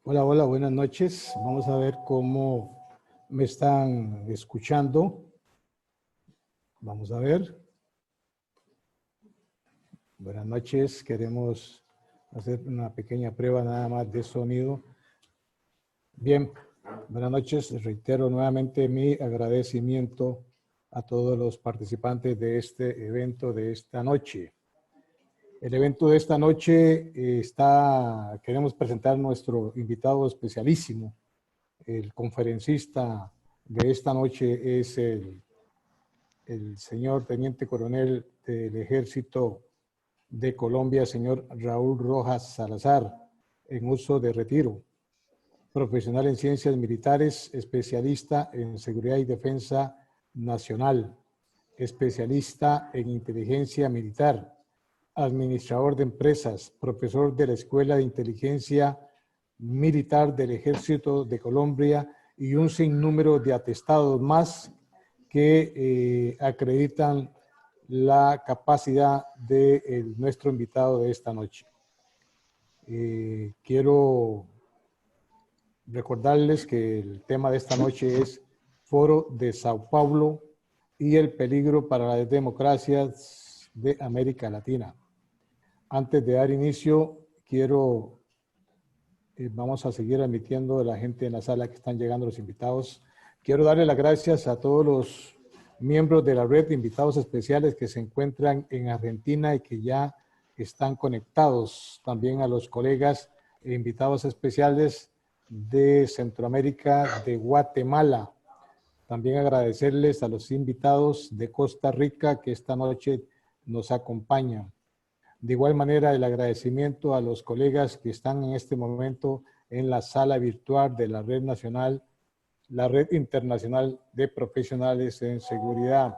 Hola, hola, buenas noches. Vamos a ver cómo me están escuchando. Vamos a ver. Buenas noches. Queremos hacer una pequeña prueba nada más de sonido. Bien, buenas noches. Reitero nuevamente mi agradecimiento a todos los participantes de este evento de esta noche. El evento de esta noche queremos presentar nuestro invitado especialísimo. El conferencista de esta noche es el señor Teniente Coronel del Ejército de Colombia, señor Raúl Rojas Salazar, en uso de retiro. Profesional en ciencias militares, especialista en seguridad y defensa nacional, especialista en inteligencia militar, administrador de empresas, profesor de la Escuela de Inteligencia Militar del Ejército de Colombia y un sinnúmero de atestados más que acreditan la capacidad de nuestro invitado de esta noche. Quiero recordarles que el tema de esta noche es Foro de Sao Paulo y el peligro para las democracias de América Latina. Antes de dar inicio, vamos a seguir admitiendo a la gente en la sala que están llegando los invitados. Quiero darle las gracias a todos los miembros de la red de invitados especiales que se encuentran en Argentina y que ya están conectados. También a los colegas e invitados especiales de Centroamérica, de Guatemala. También agradecerles a los invitados de Costa Rica que esta noche nos acompañan. De igual manera, el agradecimiento a los colegas que están en este momento en la sala virtual de la Red Nacional, la Red Internacional de Profesionales en Seguridad.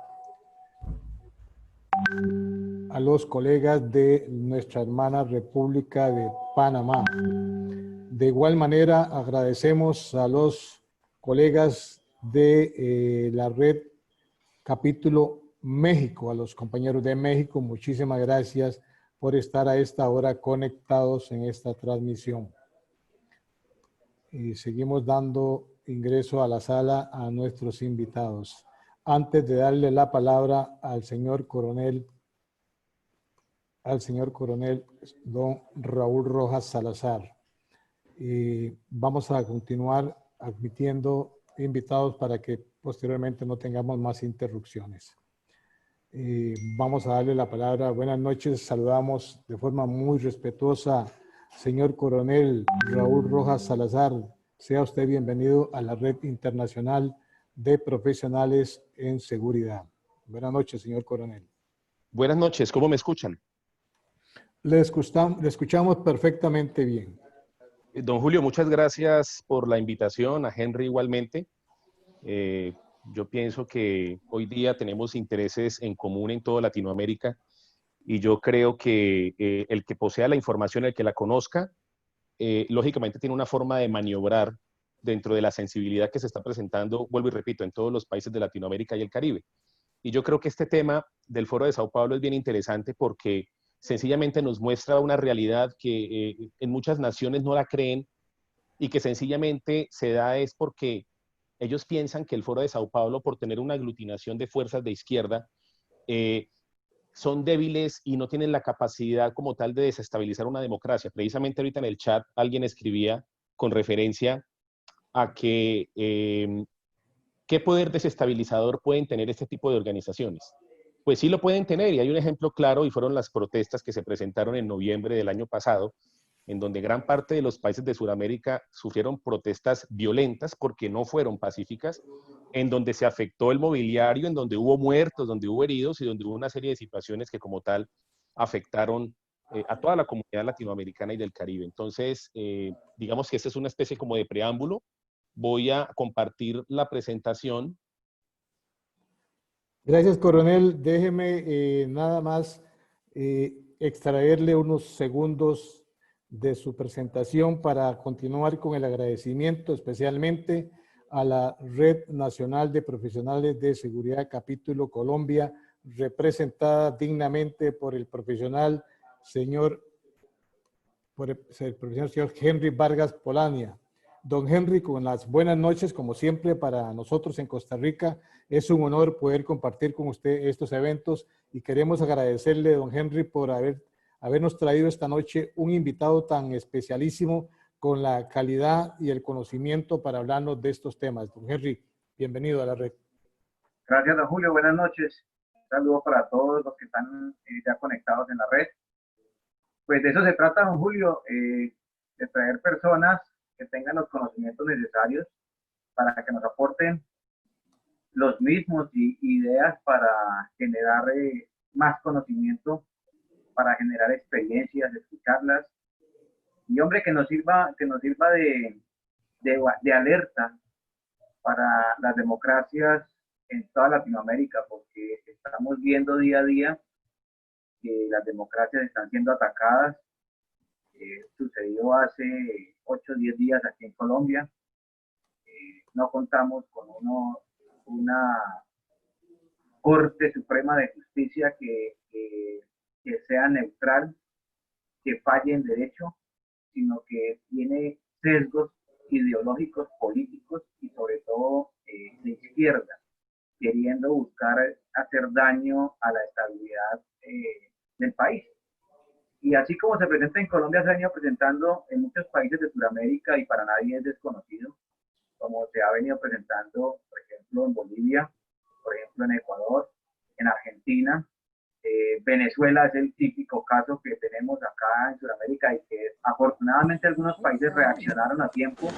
A los colegas de nuestra hermana República de Panamá. De igual manera, agradecemos a los colegas de la Red Capítulo México, a los compañeros de México. Muchísimas gracias por estar a esta hora conectados en esta transmisión. Y seguimos dando ingreso a la sala a nuestros invitados. Antes de darle la palabra al señor coronel don Raúl Rojas Salazar, vamos a continuar admitiendo invitados para que posteriormente no tengamos más interrupciones. Vamos a darle la palabra. Buenas noches, saludamos de forma muy respetuosa, señor coronel Raúl Rojas Salazar. Sea usted bienvenido a la Red Internacional de Profesionales en Seguridad. Buenas noches, señor coronel. Buenas noches, ¿cómo me escuchan? Le escuchamos perfectamente bien. Don Julio, muchas gracias por la invitación, a Henry igualmente. Yo pienso que hoy día tenemos intereses en común en toda Latinoamérica y yo creo que el que posea la información, el que la conozca, lógicamente tiene una forma de maniobrar dentro de la sensibilidad que se está presentando, vuelvo y repito, en todos los países de Latinoamérica y el Caribe. Y yo creo que este tema del Foro de Sao Paulo es bien interesante porque sencillamente nos muestra una realidad que en muchas naciones no la creen y que sencillamente se da es porque ellos piensan que el Foro de Sao Paulo, por tener una aglutinación de fuerzas de izquierda, son débiles y no tienen la capacidad como tal de desestabilizar una democracia. Precisamente ahorita en el chat alguien escribía con referencia a que ¿qué poder desestabilizador pueden tener este tipo de organizaciones? Pues sí lo pueden tener, y hay un ejemplo claro, y fueron las protestas que se presentaron en noviembre del año pasado, en donde gran parte de los países de Sudamérica sufrieron protestas violentas porque no fueron pacíficas, en donde se afectó el mobiliario, en donde hubo muertos, donde hubo heridos y donde hubo una serie de situaciones que como tal afectaron a toda la comunidad latinoamericana y del Caribe. Entonces, digamos que esta es una especie como de preámbulo. Voy a compartir la presentación. Gracias, coronel. Déjeme nada más extraerle unos segundos de su presentación para continuar con el agradecimiento especialmente a la Red Nacional de Profesionales de Seguridad Capítulo Colombia, representada dignamente por el profesional señor por el profesor señor Henry Vargas Polania. Don Henry, con las buenas noches, como siempre, para nosotros en Costa Rica. Es un honor poder compartir con usted estos eventos y queremos agradecerle, don Henry, por habernos traído esta noche un invitado tan especialísimo con la calidad y el conocimiento para hablarnos de estos temas. Don Henry, bienvenido a la red. Gracias, don Julio. Buenas noches. Un saludo para todos los que están ya conectados en la red. Pues de eso se trata, don Julio, de traer personas que tengan los conocimientos necesarios para que nos aporten los mismos ideas para generar más conocimiento, para generar experiencias, escucharlas. Y hombre, que nos sirva de alerta para las democracias en toda Latinoamérica, porque estamos viendo día a día que las democracias están siendo atacadas. Sucedió hace 8 o 10 días aquí en Colombia. No contamos con una Corte Suprema de Justicia que sea neutral, que falle en derecho, sino que tiene sesgos ideológicos, políticos y sobre todo de izquierda, queriendo buscar hacer daño a la estabilidad del país. Y así como se presenta en Colombia, se ha venido presentando en muchos países de Sudamérica y para nadie es desconocido, como se ha venido presentando, por ejemplo, en Bolivia, por ejemplo, en Ecuador, en Argentina. Venezuela es el típico caso que tenemos acá en Sudamérica y que afortunadamente algunos países reaccionaron a tiempo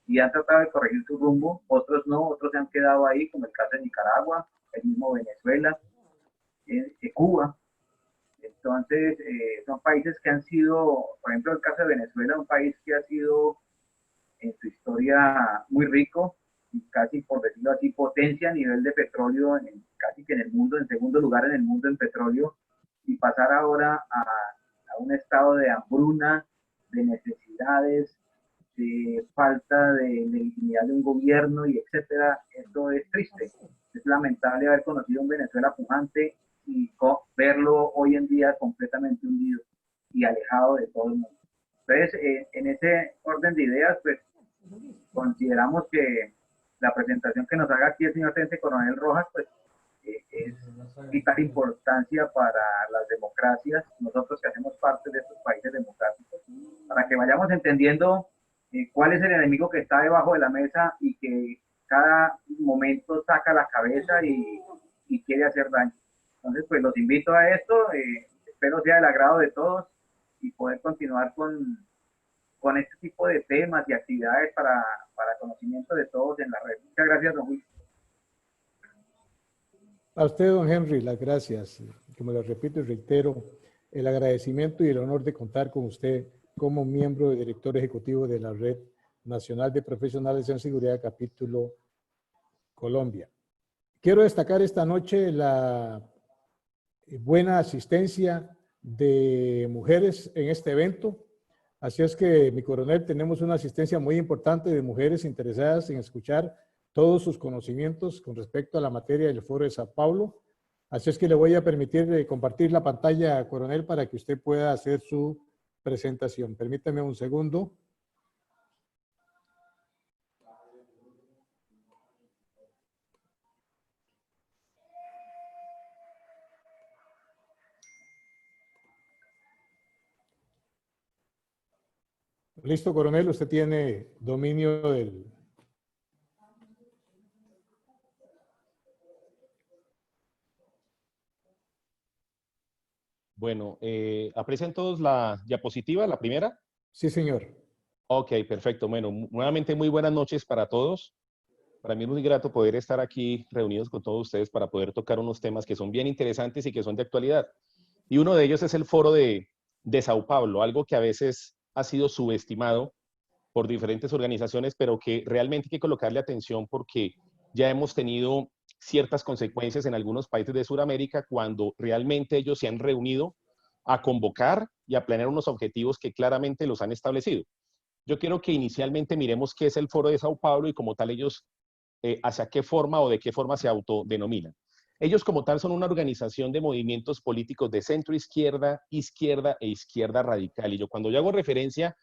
y han tratado de corregir su rumbo, otros no, otros se han quedado ahí, como el caso de Nicaragua, el mismo Venezuela, Cuba. Entonces, son países que han sido, por ejemplo, el caso de Venezuela, un país que ha sido en su historia muy rico y casi, por decirlo así, potencia a nivel de petróleo, casi que en el mundo, en segundo lugar en el mundo en petróleo, y pasar ahora a un estado de hambruna, de necesidades, de falta de legitimidad de un gobierno y etcétera. Esto es triste. Es lamentable haber conocido un Venezuela pujante y verlo hoy en día completamente hundido y alejado de todo el mundo. Entonces, en ese orden de ideas, pues consideramos que la presentación que nos haga aquí el señor Teniente Coronel Rojas, pues es vital importancia para las democracias, nosotros que hacemos parte de estos países democráticos, para que vayamos entendiendo cuál es el enemigo que está debajo de la mesa y que cada momento saca la cabeza y quiere hacer daño. Entonces, pues los invito a esto, espero sea del agrado de todos y poder continuar con este tipo de temas y actividades para conocimiento de todos en la red. Muchas gracias, don Luis. A usted, don Henry, las gracias. Como lo repito y reitero, el agradecimiento y el honor de contar con usted como miembro y director ejecutivo de la Red Nacional de Profesionales en Seguridad, capítulo Colombia. Quiero destacar esta noche la buena asistencia de mujeres en este evento. Así es que, mi coronel, tenemos una asistencia muy importante de mujeres interesadas en escuchar todos sus conocimientos con respecto a la materia del Foro de Sao Paulo. Así es que le voy a permitir compartir la pantalla, coronel, para que usted pueda hacer su presentación. Permítame un segundo. Listo, coronel, usted tiene dominio del... Bueno, ¿aprecian todos la diapositiva, la primera? Sí, señor. Ok, perfecto. Bueno, nuevamente muy buenas noches para todos. Para mí es muy grato poder estar aquí reunidos con todos ustedes para poder tocar unos temas que son bien interesantes y que son de actualidad. Y uno de ellos es el Foro de Sao Paulo, algo que a veces ha sido subestimado por diferentes organizaciones, pero que realmente hay que colocarle atención porque ya hemos tenido ciertas consecuencias en algunos países de Sudamérica cuando realmente ellos se han reunido a convocar y a planear unos objetivos que claramente los han establecido. Yo quiero que inicialmente miremos qué es el Foro de Sao Paulo y como tal ellos hacia qué forma o de qué forma se autodenominan. Ellos como tal son una organización de movimientos políticos de centro izquierda, izquierda e izquierda radical. Y yo cuando yo hago referencia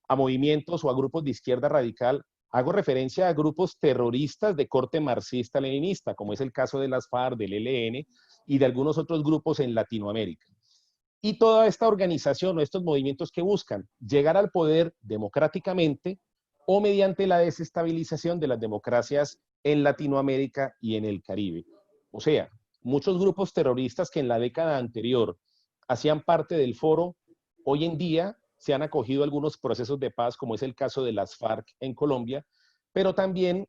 a movimientos o a grupos de izquierda radical, hago referencia a grupos terroristas de corte marxista-leninista, como es el caso de las FARC, del ELN y de algunos otros grupos en Latinoamérica. Y toda esta organización o estos movimientos que buscan llegar al poder democráticamente o mediante la desestabilización de las democracias en Latinoamérica y en el Caribe. O sea, muchos grupos terroristas que en la década anterior hacían parte del foro, hoy en día se han acogido a algunos procesos de paz, como es el caso de las FARC en Colombia, pero también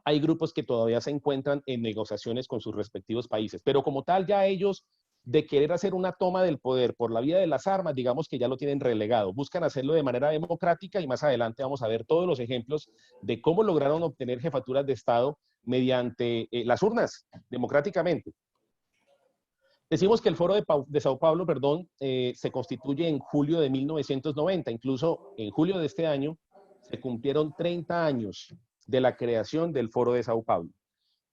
hay grupos que todavía se encuentran en negociaciones con sus respectivos países. Pero como tal, ya ellos de querer hacer una toma del poder por la vía de las armas, digamos que ya lo tienen relegado. Buscan hacerlo de manera democrática y más adelante vamos a ver todos los ejemplos de cómo lograron obtener jefaturas de Estado mediante las urnas, democráticamente. Decimos que el Foro de Sao Paulo, se constituye en julio de 1990. Incluso en julio de este año se cumplieron 30 años de la creación del Foro de Sao Paulo.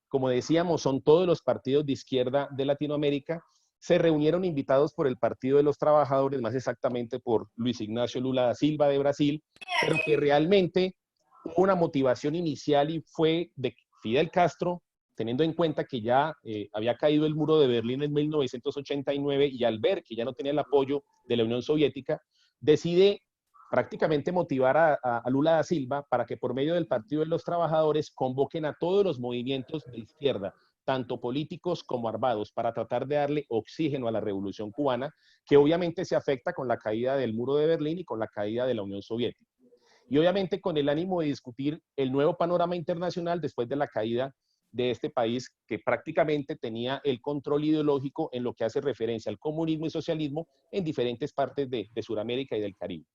Como decíamos, son todos los partidos de izquierda de Latinoamérica. Se reunieron invitados por el Partido de los Trabajadores, más exactamente por Luis Ignacio Lula da Silva de Brasil, pero que realmente hubo una motivación inicial y fue de Fidel Castro, teniendo en cuenta que ya había caído el muro de Berlín en 1989 y al ver que ya no tenía el apoyo de la Unión Soviética, decide prácticamente motivar a Lula da Silva para que por medio del Partido de los Trabajadores convoquen a todos los movimientos de izquierda, tanto políticos como armados, para tratar de darle oxígeno a la revolución cubana, que obviamente se afecta con la caída del muro de Berlín y con la caída de la Unión Soviética. Y obviamente con el ánimo de discutir el nuevo panorama internacional después de la caída de este país que prácticamente tenía el control ideológico en lo que hace referencia al comunismo y socialismo en diferentes partes de Sudamérica y del Caribe.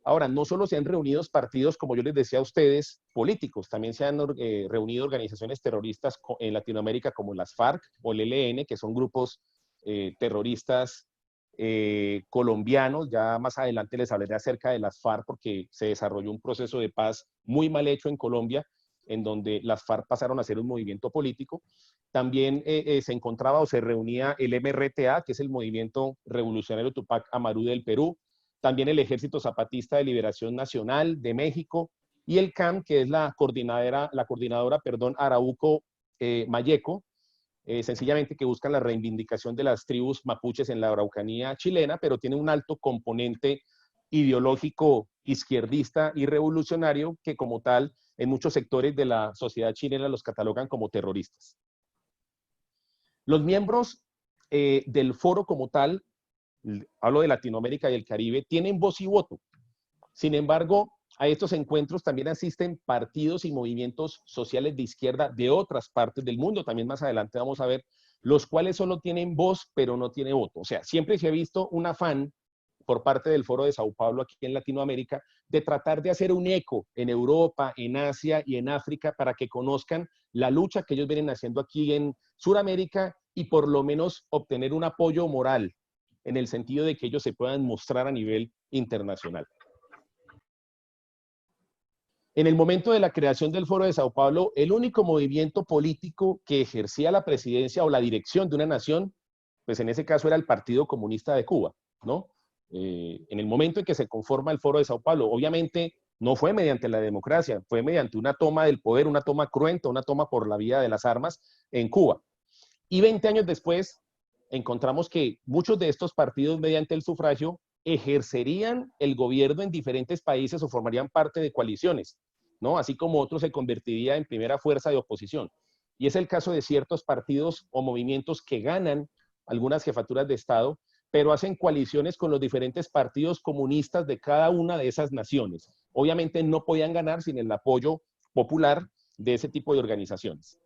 Ahora, no solo se han reunido partidos, como yo les decía a ustedes, políticos, también se han reunido organizaciones terroristas en Latinoamérica como las FARC o el ELN, que son grupos terroristas colombianos. Ya más adelante les hablaré acerca de las FARC porque se desarrolló un proceso de paz muy mal hecho en Colombia, en donde las FARC pasaron a ser un movimiento político. También se encontraba o se reunía el MRTA, que es el Movimiento Revolucionario Tupac Amaru del Perú, también el Ejército Zapatista de Liberación Nacional de México y el CAM, que es la coordinadora Arauco Mayeco, sencillamente que buscan la reivindicación de las tribus mapuches en la Araucanía chilena, pero tiene un alto componente ideológico izquierdista y revolucionario que como tal en muchos sectores de la sociedad chilena los catalogan como terroristas. Los miembros del foro como tal, hablo de Latinoamérica y el Caribe, tienen voz y voto. Sin embargo, a estos encuentros también asisten partidos y movimientos sociales de izquierda de otras partes del mundo. También más adelante vamos a ver los cuales solo tienen voz, pero no tienen voto. O sea, siempre se ha visto un afán por parte del Foro de Sao Paulo aquí en Latinoamérica de tratar de hacer un eco en Europa, en Asia y en África para que conozcan la lucha que ellos vienen haciendo aquí en Sudamérica y por lo menos obtener un apoyo moral en el sentido de que ellos se puedan mostrar a nivel internacional. En el momento de la creación del Foro de Sao Paulo, el único movimiento político que ejercía la presidencia o la dirección de una nación, pues en ese caso era el Partido Comunista de Cuba, ¿no? En el momento en que se conforma el Foro de Sao Paulo, obviamente no fue mediante la democracia, fue mediante una toma del poder, una toma cruenta, una toma por la vía de las armas en Cuba. Y 20 años después, encontramos que muchos de estos partidos, mediante el sufragio, ejercerían el gobierno en diferentes países o formarían parte de coaliciones, ¿no? Así como otros se convertiría en primera fuerza de oposición. Y es el caso de ciertos partidos o movimientos que ganan algunas jefaturas de Estado, pero hacen coaliciones con los diferentes partidos comunistas de cada una de esas naciones. Obviamente no podían ganar sin el apoyo popular de ese tipo de organizaciones.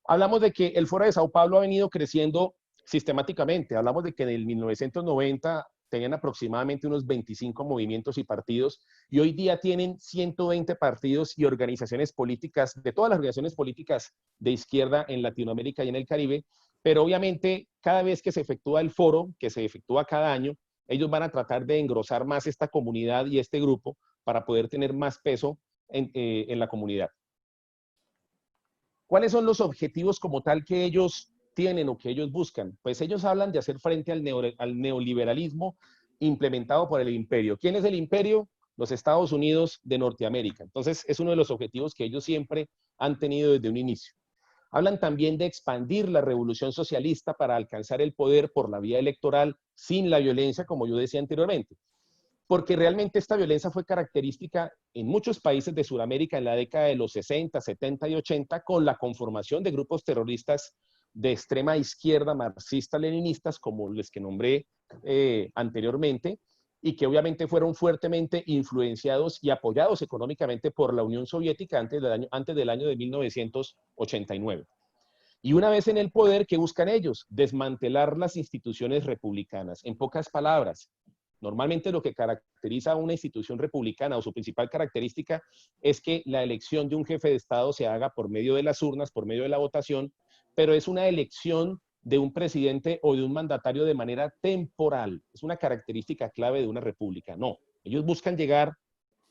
Hablamos de que el Foro de Sao Paulo ha venido creciendo sistemáticamente. Hablamos de que en el 1990 tenían aproximadamente unos 25 movimientos y partidos y hoy día tienen 120 partidos y organizaciones políticas, de todas las organizaciones políticas de izquierda en Latinoamérica y en el Caribe, pero obviamente cada vez que se efectúa el foro, que se efectúa cada año, ellos van a tratar de engrosar más esta comunidad y este grupo para poder tener más peso en la comunidad. ¿Cuáles son los objetivos como tal que ellos tienen o que ellos buscan? Pues ellos hablan de hacer frente al neoliberalismo implementado por el imperio. ¿Quién es el imperio? Los Estados Unidos de Norteamérica. Entonces, es uno de los objetivos que ellos siempre han tenido desde un inicio. Hablan también de expandir la revolución socialista para alcanzar el poder por la vía electoral sin la violencia, como yo decía anteriormente. Porque realmente esta violencia fue característica en muchos países de Sudamérica en la década de los 60, 70 y 80, con la conformación de grupos terroristas de extrema izquierda, marxista-leninistas, como los que nombré anteriormente, y que obviamente fueron fuertemente influenciados y apoyados económicamente por la Unión Soviética antes del año de 1989. Y una vez en el poder, ¿qué buscan ellos? Desmantelar las instituciones republicanas. En pocas palabras, normalmente lo que caracteriza a una institución republicana o su principal característica es que la elección de un jefe de Estado se haga por medio de las urnas, por medio de la votación, pero es una elección de un presidente o de un mandatario de manera temporal. Es una característica clave de una república. No, ellos buscan llegar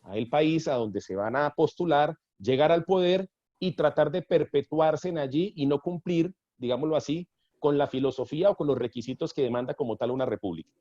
al país a donde se van a postular, llegar al poder y tratar de perpetuarse en allí y no cumplir, digámoslo así, con la filosofía o con los requisitos que demanda como tal una república.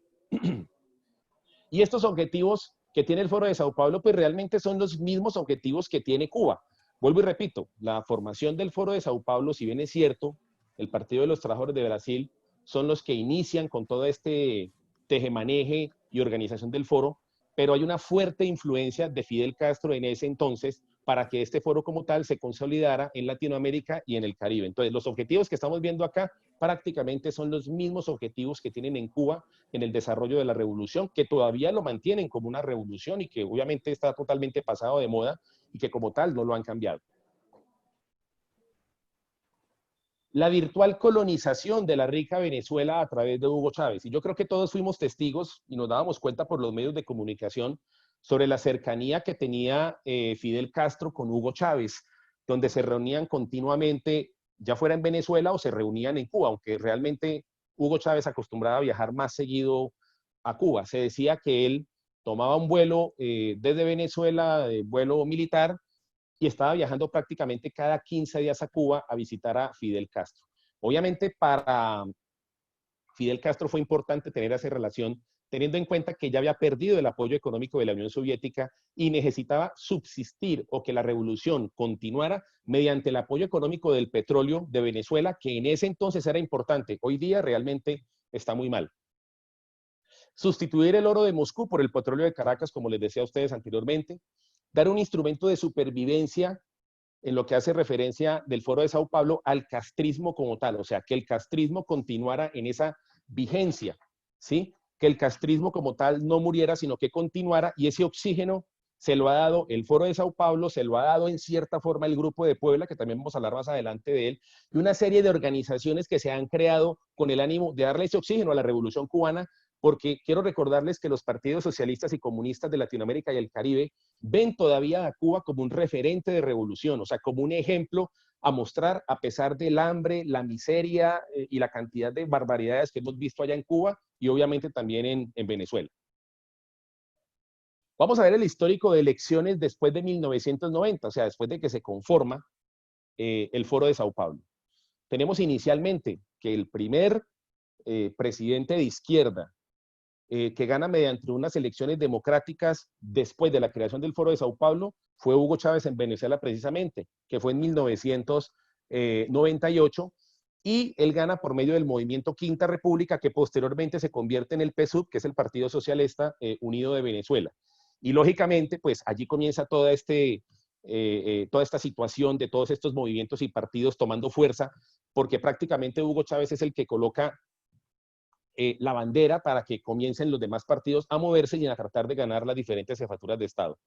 Y estos objetivos que tiene el Foro de Sao Paulo, pues realmente son los mismos objetivos que tiene Cuba. Vuelvo y repito, la formación del Foro de Sao Paulo, si bien es cierto, el Partido de los Trabajadores de Brasil son los que inician con todo este tejemaneje y organización del foro, pero hay una fuerte influencia de Fidel Castro en ese entonces para que este foro como tal se consolidara en Latinoamérica y en el Caribe. Entonces, los objetivos que estamos viendo acá prácticamente son los mismos objetivos que tienen en Cuba en el desarrollo de la revolución, que todavía lo mantienen como una revolución y que obviamente está totalmente pasado de moda y que como tal no lo han cambiado. La virtual colonización de la rica Venezuela a través de Hugo Chávez. Y yo creo que todos fuimos testigos y nos dábamos cuenta por los medios de comunicación sobre la cercanía que tenía Fidel Castro con Hugo Chávez, donde se reunían continuamente, ya fuera en Venezuela o se reunían en Cuba, aunque realmente Hugo Chávez acostumbraba a viajar más seguido a Cuba. Se decía que él tomaba un vuelo desde Venezuela, vuelo militar, y estaba viajando prácticamente cada 15 días a Cuba a visitar a Fidel Castro. Obviamente para Fidel Castro fue importante tener esa relación, teniendo en cuenta que ya había perdido el apoyo económico de la Unión Soviética y necesitaba subsistir o que la revolución continuara mediante el apoyo económico del petróleo de Venezuela, que en ese entonces era importante. Hoy día realmente está muy mal. Sustituir el oro de Moscú por el petróleo de Caracas, como les decía a ustedes anteriormente. Dar un instrumento de supervivencia en lo que hace referencia del Foro de Sao Paulo al castrismo como tal, o sea, que el castrismo continuara en esa vigencia, ¿sí? Que el castrismo como tal no muriera, sino que continuara, y ese oxígeno se lo ha dado el Foro de Sao Paulo, se lo ha dado en cierta forma el Grupo de Puebla, que también vamos a hablar más adelante de él, y una serie de organizaciones que se han creado con el ánimo de darle ese oxígeno a la Revolución Cubana, porque quiero recordarles que los partidos socialistas y comunistas de Latinoamérica y el Caribe ven todavía a Cuba como un referente de revolución, o sea, como un ejemplo a mostrar a pesar del hambre, la miseria y la cantidad de barbaridades que hemos visto allá en Cuba y obviamente también en Venezuela. Vamos a ver el histórico de elecciones después de 1990, o sea, después de que se conforma el Foro de Sao Paulo. Tenemos inicialmente que el primer presidente de izquierda que gana mediante unas elecciones democráticas después de la creación del Foro de Sao Paulo fue Hugo Chávez en Venezuela precisamente, que fue en 1998, y él gana por medio del movimiento Quinta República, que posteriormente se convierte en el PSUV, que es el Partido Socialista Unido de Venezuela. Y lógicamente, pues allí comienza toda esta situación de todos estos movimientos y partidos tomando fuerza, porque prácticamente Hugo Chávez es el que coloca la bandera para que comiencen los demás partidos a moverse y a tratar de ganar las diferentes jefaturas de Estado.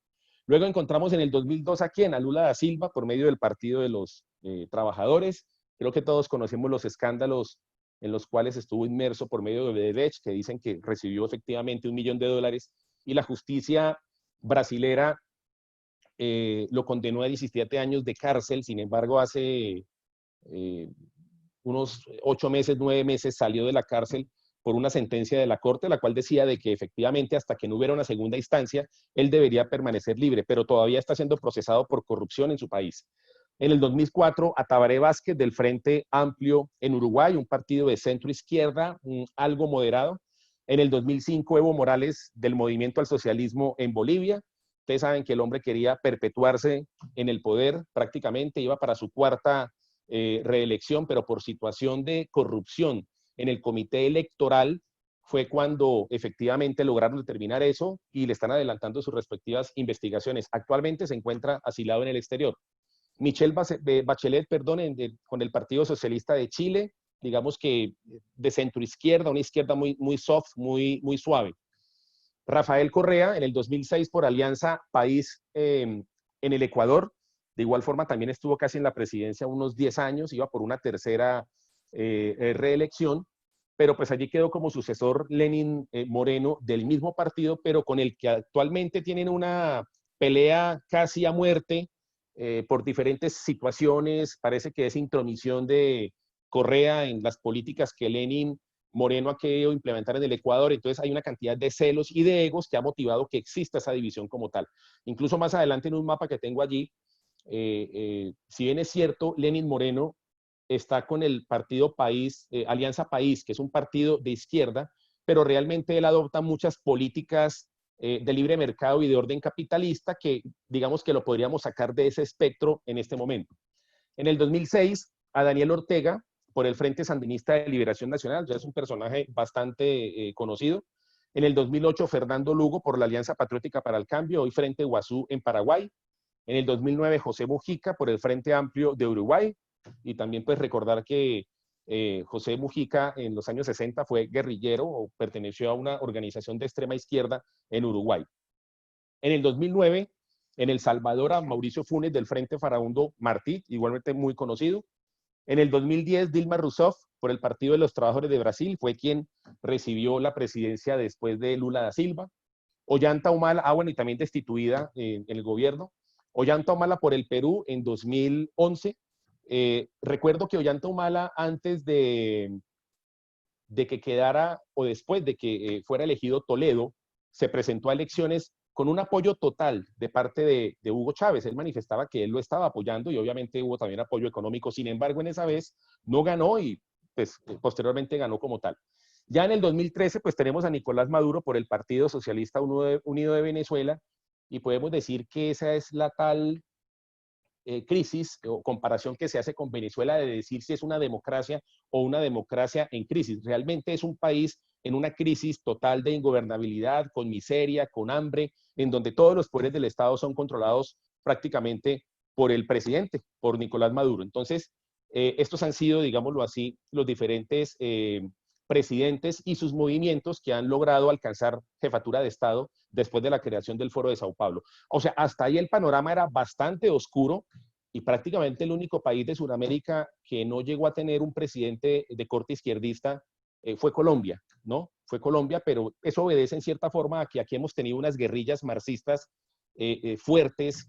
Luego encontramos en el 2002 aquí a Lula da Silva por medio del Partido de los Trabajadores. Creo que todos conocemos los escándalos en los cuales estuvo inmerso por medio de Odebrecht, que dicen que recibió efectivamente $1 millón, y la justicia brasilera lo condenó a 17 años de cárcel. Sin embargo, hace unos 8 meses, 9 meses salió de la cárcel por una sentencia de la Corte, la cual decía de que efectivamente hasta que no hubiera una segunda instancia, él debería permanecer libre, pero todavía está siendo procesado por corrupción en su país. En el 2004, a Tabaré Vázquez del Frente Amplio en Uruguay, un partido de centro izquierda, algo moderado. En el 2005, Evo Morales del Movimiento al Socialismo en Bolivia. Ustedes saben que el hombre quería perpetuarse en el poder prácticamente, iba para su cuarta reelección, pero por situación de corrupción en el comité electoral fue cuando efectivamente lograron determinar eso y le están adelantando sus respectivas investigaciones. Actualmente se encuentra asilado en el exterior. Michelle Bachelet, perdón, con el Partido Socialista de Chile, digamos que de centro izquierda, una izquierda muy soft, muy suave. Rafael Correa, en el 2006 por Alianza País en el Ecuador, de igual forma también estuvo casi en la presidencia unos 10 años, iba por una tercera reelección, pero pues allí quedó como sucesor Lenín Moreno del mismo partido, pero con el que actualmente tienen una pelea casi a muerte por diferentes situaciones. Parece que es intromisión de Correa en las políticas que Lenín Moreno ha querido implementar en el Ecuador. Entonces hay una cantidad de celos y de egos que ha motivado que exista esa división como tal. Incluso más adelante en un mapa que tengo allí, si bien es cierto, Lenín Moreno está con el partido País, Alianza País, que es un partido de izquierda, pero realmente él adopta muchas políticas de libre mercado y de orden capitalista que digamos que lo podríamos sacar de ese espectro en este momento. En el 2006, a Daniel Ortega, por el Frente Sandinista de Liberación Nacional, ya es un personaje bastante conocido. En el 2008, Fernando Lugo, por la Alianza Patriótica para el Cambio, hoy Frente Guazú en Paraguay. En el 2009, José Mujica, por el Frente Amplio de Uruguay. Y también pues recordar que José Mujica en los años 60 fue guerrillero o perteneció a una organización de extrema izquierda en Uruguay. En el 2009, en El Salvador, a Mauricio Funes del Frente Farabundo Martí, igualmente muy conocido. En el 2010, Dilma Rousseff, por el Partido de los Trabajadores de Brasil, fue quien recibió la presidencia después de Lula da Silva. Ollanta Humala, bueno, y también destituida en el gobierno. Ollanta Humala por el Perú en 2011. Recuerdo que Ollanta Humala, antes de que quedara, o después de que fuera elegido Toledo, se presentó a elecciones con un apoyo total de parte de Hugo Chávez. Él manifestaba que él lo estaba apoyando y obviamente hubo también apoyo económico. Sin embargo, en esa vez no ganó y pues posteriormente ganó como tal. Ya en el 2013, pues tenemos a Nicolás Maduro por el Partido Socialista Unido de Venezuela y podemos decir que esa es la tal crisis o comparación que se hace con Venezuela de decir si es una democracia o una democracia en crisis. Realmente es un país en una crisis total de ingobernabilidad, con miseria, con hambre, en donde todos los poderes del Estado son controlados prácticamente por el presidente, por Nicolás Maduro. Entonces, estos han sido, digámoslo así, los diferentes presidentes y sus movimientos que han logrado alcanzar jefatura de Estado después de la creación del Foro de Sao Paulo. O sea, hasta ahí el panorama era bastante oscuro y prácticamente el único país de Sudamérica que no llegó a tener un presidente de corte izquierdista fue Colombia, ¿no? Fue Colombia, pero eso obedece en cierta forma a que aquí hemos tenido unas guerrillas marxistas fuertes,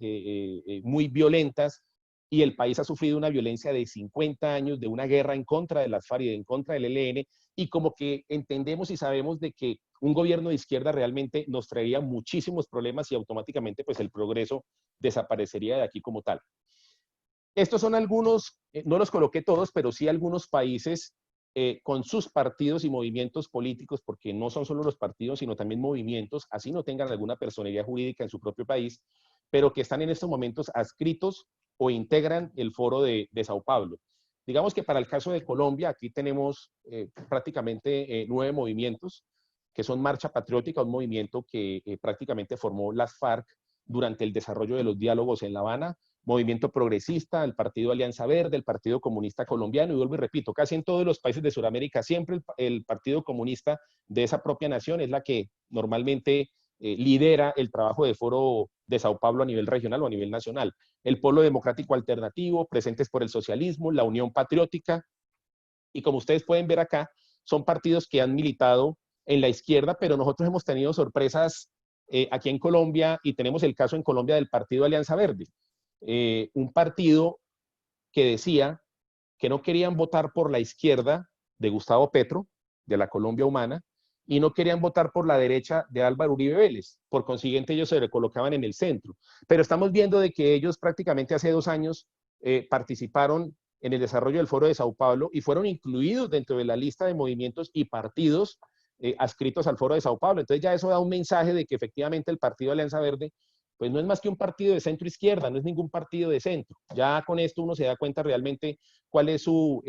muy violentas, y el país ha sufrido una violencia de 50 años, de una guerra en contra de las FARC y en contra del ELN, y como que entendemos y sabemos de que un gobierno de izquierda realmente nos traería muchísimos problemas y automáticamente pues el progreso desaparecería de aquí como tal. Estos son algunos, no los coloqué todos, pero sí algunos países con sus partidos y movimientos políticos, porque no son solo los partidos, sino también movimientos, así no tengan alguna personería jurídica en su propio país, pero que están en estos momentos adscritos o integran el Foro de Sao Paulo. Digamos que para el caso de Colombia, aquí tenemos prácticamente 9 movimientos, que son Marcha Patriótica, un movimiento que prácticamente formó las FARC durante el desarrollo de los diálogos en La Habana, Movimiento Progresista, el Partido Alianza Verde, el Partido Comunista Colombiano, y vuelvo y repito, casi en todos los países de Sudamérica, siempre el Partido Comunista de esa propia nación es la que normalmente lidera el trabajo de Foro de Sao Paulo a nivel regional o a nivel nacional. El Polo Democrático Alternativo, Presentes por el Socialismo, la Unión Patriótica, y como ustedes pueden ver acá, son partidos que han militado en la izquierda, pero nosotros hemos tenido sorpresas aquí en Colombia, y tenemos el caso en Colombia del Partido Alianza Verde, un partido que decía que no querían votar por la izquierda de Gustavo Petro, de la Colombia Humana, y no querían votar por la derecha de Álvaro Uribe Vélez. Por consiguiente, ellos se recolocaban en el centro. Pero estamos viendo de que ellos prácticamente hace 2 años participaron en el desarrollo del Foro de Sao Paulo y fueron incluidos dentro de la lista de movimientos y partidos adscritos al Foro de Sao Paulo. Entonces ya eso da un mensaje de que efectivamente el Partido Alianza Verde pues no es más que un partido de centro izquierda, no es ningún partido de centro. Ya con esto uno se da cuenta realmente cuál es su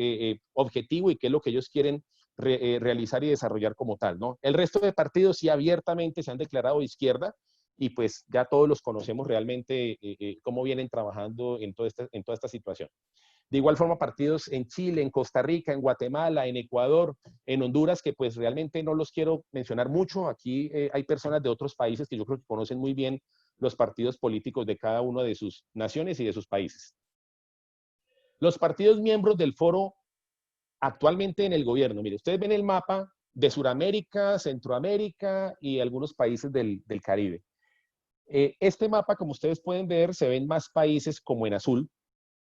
objetivo y qué es lo que ellos quieren realizar y desarrollar como tal, ¿no? El resto de partidos sí abiertamente se han declarado de izquierda y pues ya todos los conocemos realmente cómo vienen trabajando en toda esta situación. De igual forma, partidos en Chile, en Costa Rica, en Guatemala, en Ecuador, en Honduras, que pues realmente no los quiero mencionar mucho. Aquí hay personas de otros países que yo creo que conocen muy bien los partidos políticos de cada una de sus naciones y de sus países. Los partidos miembros del foro actualmente en el gobierno, mire, ustedes ven el mapa de Sudamérica, Centroamérica y algunos países del Caribe. Este mapa, como ustedes pueden ver, se ven más países como en azul,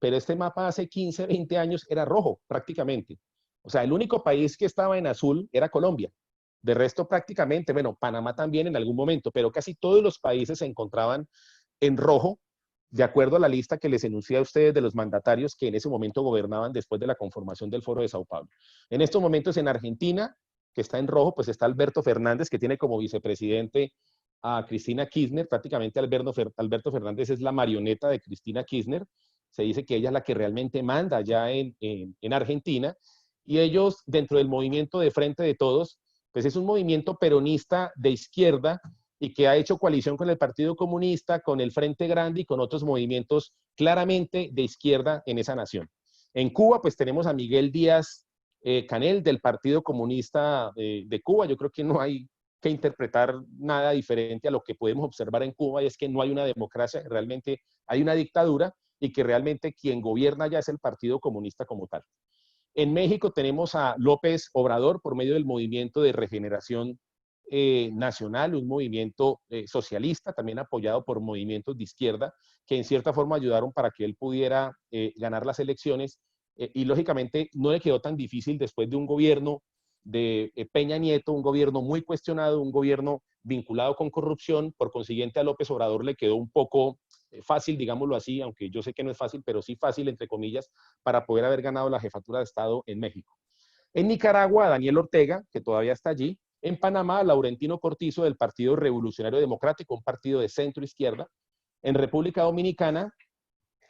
pero este mapa hace 15, 20 años era rojo prácticamente. O sea, el único país que estaba en azul era Colombia. De resto prácticamente, bueno, Panamá también en algún momento, pero casi todos los países se encontraban en rojo, de acuerdo a la lista que les enuncié a ustedes de los mandatarios que en ese momento gobernaban después de la conformación del Foro de Sao Paulo. En estos momentos en Argentina, que está en rojo, pues está Alberto Fernández, que tiene como vicepresidente a Cristina Kirchner. Prácticamente Alberto Fernández es la marioneta de Cristina Kirchner. Se dice que ella es la que realmente manda allá en Argentina. Y ellos, dentro del movimiento de Frente de Todos, pues es un movimiento peronista de izquierda y que ha hecho coalición con el Partido Comunista, con el Frente Grande y con otros movimientos claramente de izquierda en esa nación. En Cuba, pues tenemos a Miguel Díaz Canel del Partido Comunista de Cuba. Yo creo que no hay que interpretar nada diferente a lo que podemos observar en Cuba, y es que no hay una democracia, realmente hay una dictadura y que realmente quien gobierna ya es el Partido Comunista como tal. En México tenemos a López Obrador por medio del Movimiento de Regeneración Nacional, un movimiento socialista, también apoyado por movimientos de izquierda, que en cierta forma ayudaron para que él pudiera ganar las elecciones, y lógicamente no le quedó tan difícil después de un gobierno de Peña Nieto, un gobierno muy cuestionado, un gobierno vinculado con corrupción. Por consiguiente a López Obrador le quedó un poco fácil, digámoslo así, aunque yo sé que no es fácil, pero sí fácil, entre comillas, para poder haber ganado la jefatura de Estado en México. En Nicaragua, Daniel Ortega, que todavía está allí. En Panamá, Laurentino Cortizo del Partido Revolucionario Democrático, un partido de centro izquierda. En República Dominicana,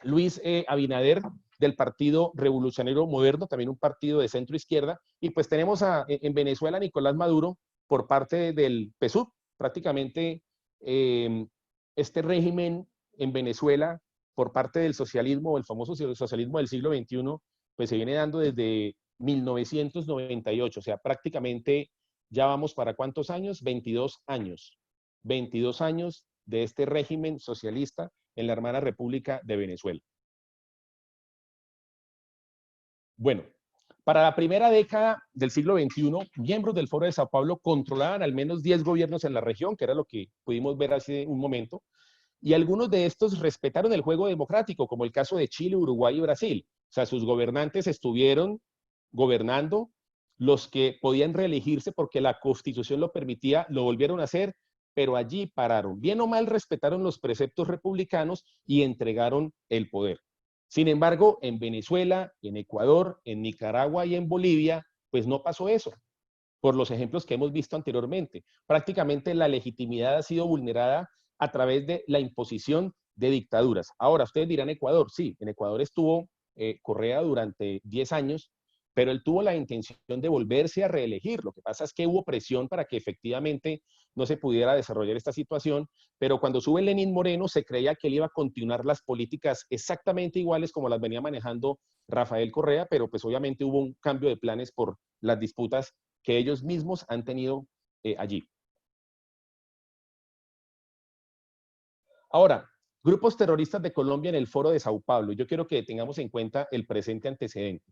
Luis Abinader del Partido Revolucionario Moderno, también un partido de centro izquierda. Y pues tenemos en Venezuela Nicolás Maduro por parte del PSUV. Prácticamente este régimen en Venezuela por parte del socialismo, el famoso socialismo del siglo XXI, pues se viene dando desde 1998, o sea, prácticamente ya vamos para ¿cuántos años? 22 años. 22 años de este régimen socialista en la hermana República de Venezuela. Bueno, para la primera década del siglo XXI, miembros del Foro de Sao Paulo controlaban al menos 10 gobiernos en la región, que era lo que pudimos ver hace un momento, y algunos de estos respetaron el juego democrático, como el caso de Chile, Uruguay y Brasil. O sea, sus gobernantes estuvieron gobernando, los que podían reelegirse porque la Constitución lo permitía, lo volvieron a hacer, pero allí pararon. Bien o mal respetaron los preceptos republicanos y entregaron el poder. Sin embargo, en Venezuela, en Ecuador, en Nicaragua y en Bolivia, pues no pasó eso, por los ejemplos que hemos visto anteriormente. Prácticamente la legitimidad ha sido vulnerada a través de la imposición de dictaduras. Ahora, ustedes dirán Ecuador, sí, en Ecuador estuvo Correa durante 10 años, pero él tuvo la intención de volverse a reelegir. Lo que pasa es que hubo presión para que efectivamente no se pudiera desarrollar esta situación, pero cuando sube Lenín Moreno se creía que él iba a continuar las políticas exactamente iguales como las venía manejando Rafael Correa, pero pues obviamente hubo un cambio de planes por las disputas que ellos mismos han tenido allí. Ahora, grupos terroristas de Colombia en el Foro de Sao Paulo. Yo quiero que tengamos en cuenta el presente antecedente.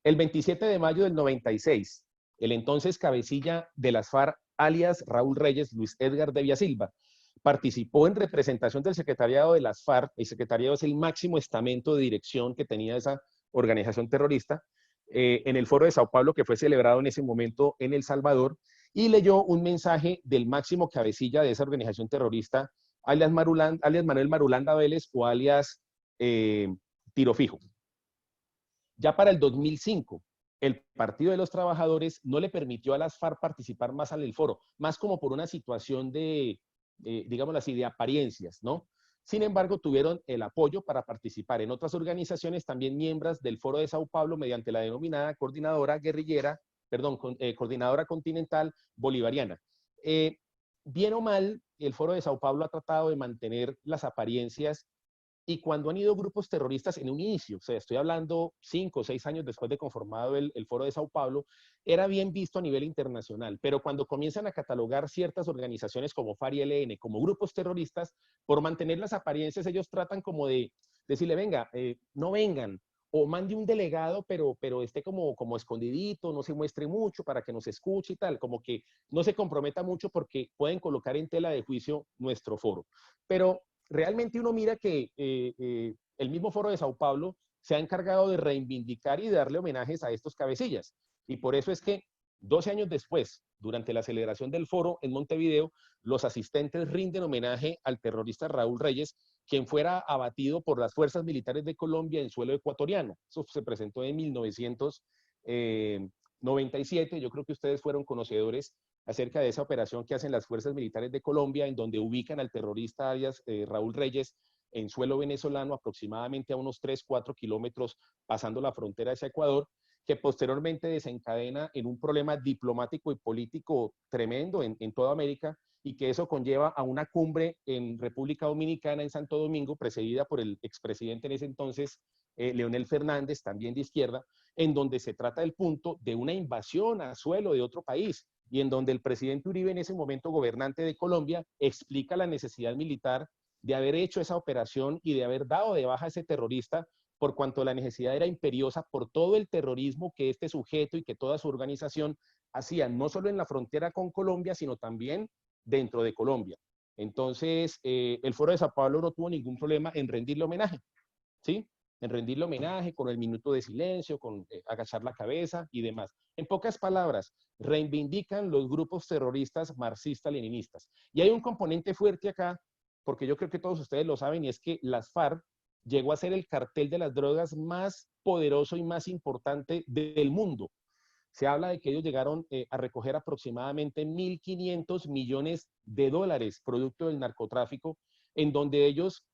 El 27 de mayo del 96, el entonces cabecilla de las FARC, alias Raúl Reyes, Luis Edgar de Villasilva, participó en representación del secretariado de las FARC. El secretariado es el máximo estamento de dirección que tenía esa organización terrorista, en el Foro de Sao Paulo, que fue celebrado en ese momento en El Salvador, y leyó un mensaje del máximo cabecilla de esa organización terrorista, alias Manuel Marulanda Vélez o alias tiro fijo. Ya para el 2005, el Partido de los Trabajadores no le permitió a las FARC participar más en el foro, más como por una situación de, digámoslo así, de apariencias, ¿no? Sin embargo, tuvieron el apoyo para participar en otras organizaciones, también miembros del Foro de Sao Paulo, mediante la denominada Coordinadora Guerrillera, perdón, Coordinadora Continental Bolivariana. Bien o mal, el Foro de Sao Paulo ha tratado de mantener las apariencias, y cuando han ido grupos terroristas en un inicio, o sea, estoy hablando 5 o 6 años después de conformado el Foro de Sao Paulo, era bien visto a nivel internacional, pero cuando comienzan a catalogar ciertas organizaciones como FARC y ELN como grupos terroristas, por mantener las apariencias, ellos tratan como de decirle, venga, no vengan, o mande un delegado, pero esté como escondidito, no se muestre mucho para que nos escuche y tal, como que no se comprometa mucho porque pueden colocar en tela de juicio nuestro foro. Pero realmente uno mira que el mismo Foro de Sao Paulo se ha encargado de reivindicar y de darle homenajes a estos cabecillas. Y por eso es que 12 años después, durante la celebración del foro en Montevideo, los asistentes rinden homenaje al terrorista Raúl Reyes, quien fuera abatido por las fuerzas militares de Colombia en suelo ecuatoriano. Eso se presentó en 1997. Yo creo que ustedes fueron conocedores acerca de esa operación que hacen las fuerzas militares de Colombia, en donde ubican al terrorista alias Raúl Reyes en suelo venezolano, aproximadamente a unos 3-4 kilómetros pasando la frontera hacia Ecuador, que posteriormente desencadena en un problema diplomático y político tremendo en toda América, y que eso conlleva a una cumbre en República Dominicana, en Santo Domingo, precedida por el expresidente en ese entonces, Leonel Fernández, también de izquierda, en donde se trata del punto de una invasión a suelo de otro país, y en donde el presidente Uribe, en ese momento gobernante de Colombia, explica la necesidad militar de haber hecho esa operación y de haber dado de baja a ese terrorista, por cuanto la necesidad era imperiosa por todo el terrorismo que este sujeto y que toda su organización hacían, no solo en la frontera con Colombia, sino también dentro de Colombia. Entonces, el Foro de Sao Paulo no tuvo ningún problema en rendirle homenaje, ¿sí? En rendirle homenaje con el minuto de silencio, con agachar la cabeza y demás. En pocas palabras, reivindican los grupos terroristas marxistas-leninistas. Y hay un componente fuerte acá, porque yo creo que todos ustedes lo saben, y es que las FARC llegó a ser el cartel de las drogas más poderoso y más importante del mundo. Se habla de que ellos llegaron a recoger aproximadamente 1.500 millones de dólares producto del narcotráfico, en donde ellos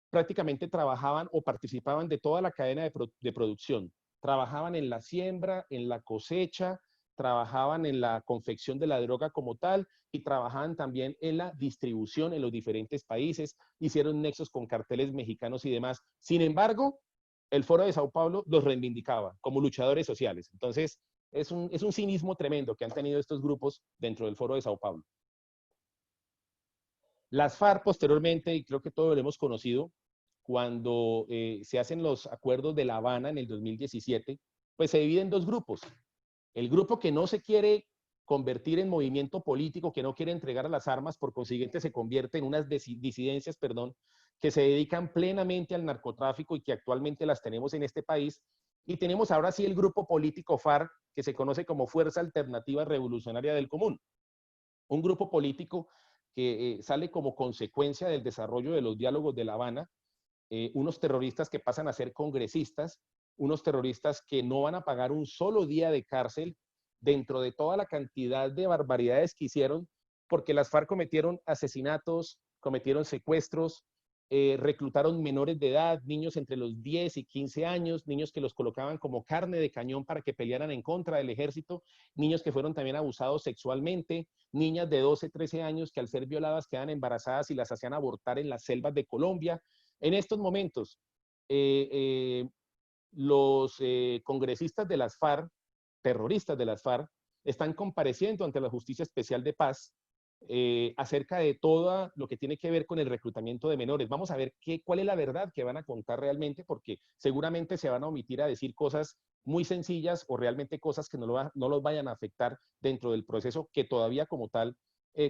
prácticamente trabajaban o participaban de toda la cadena de producción. Trabajaban en la siembra, en la cosecha, trabajaban en la confección de la droga como tal y trabajaban también en la distribución en los diferentes países, hicieron nexos con carteles mexicanos y demás. Sin embargo, el Foro de Sao Paulo los reivindicaba como luchadores sociales. Entonces, es un cinismo tremendo que han tenido estos grupos dentro del Foro de Sao Paulo. Las FARC posteriormente, y creo que todos lo hemos conocido, cuando se hacen los acuerdos de La Habana en el 2017, pues se dividen en dos grupos. El grupo que no se quiere convertir en movimiento político, que no quiere entregar a las armas, por consiguiente se convierte en unas disidencias, perdón, que se dedican plenamente al narcotráfico y que actualmente las tenemos en este país. Y tenemos ahora sí el grupo político FARC, que se conoce como Fuerza Alternativa Revolucionaria del Común. Un grupo político que sale como consecuencia del desarrollo de los diálogos de La Habana, unos terroristas que pasan a ser congresistas, unos terroristas que no van a pagar un solo día de cárcel dentro de toda la cantidad de barbaridades que hicieron, porque las FARC cometieron asesinatos, cometieron secuestros, reclutaron menores de edad, niños entre los 10 y 15 años, niños que los colocaban como carne de cañón para que pelearan en contra del ejército, niños que fueron también abusados sexualmente, niñas de 12, 13 años que al ser violadas quedan embarazadas y las hacían abortar en las selvas de Colombia. En estos momentos, los congresistas de las FARC, terroristas de las FARC, están compareciendo ante la Justicia Especial de Paz acerca de todo lo que tiene que ver con el reclutamiento de menores. Vamos a ver cuál es la verdad que van a contar realmente, porque seguramente se van a omitir a decir cosas muy sencillas o realmente cosas que no los vayan a afectar dentro del proceso que todavía como tal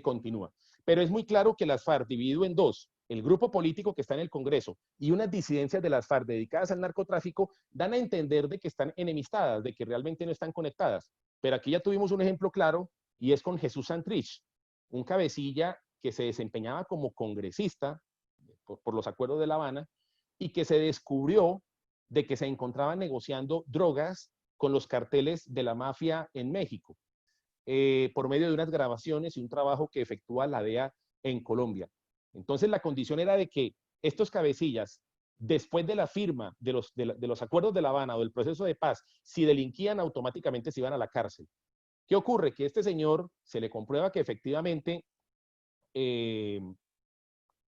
continúa. Pero es muy claro que las FARC, dividido en dos, el grupo político que está en el Congreso y unas disidencias de las FARC dedicadas al narcotráfico, dan a entender de que están enemistadas, de que realmente no están conectadas. Pero aquí ya tuvimos un ejemplo claro y es con Jesús Santrich, un cabecilla que se desempeñaba como congresista por los acuerdos de La Habana y que se descubrió de que se encontraban negociando drogas con los carteles de la mafia en México, por medio de unas grabaciones y un trabajo que efectúa la DEA en Colombia. Entonces la condición era de que estos cabecillas, después de la firma de los acuerdos de La Habana o del proceso de paz, si delinquían, automáticamente se iban a la cárcel. ¿Qué ocurre? Que este señor se le comprueba que efectivamente, de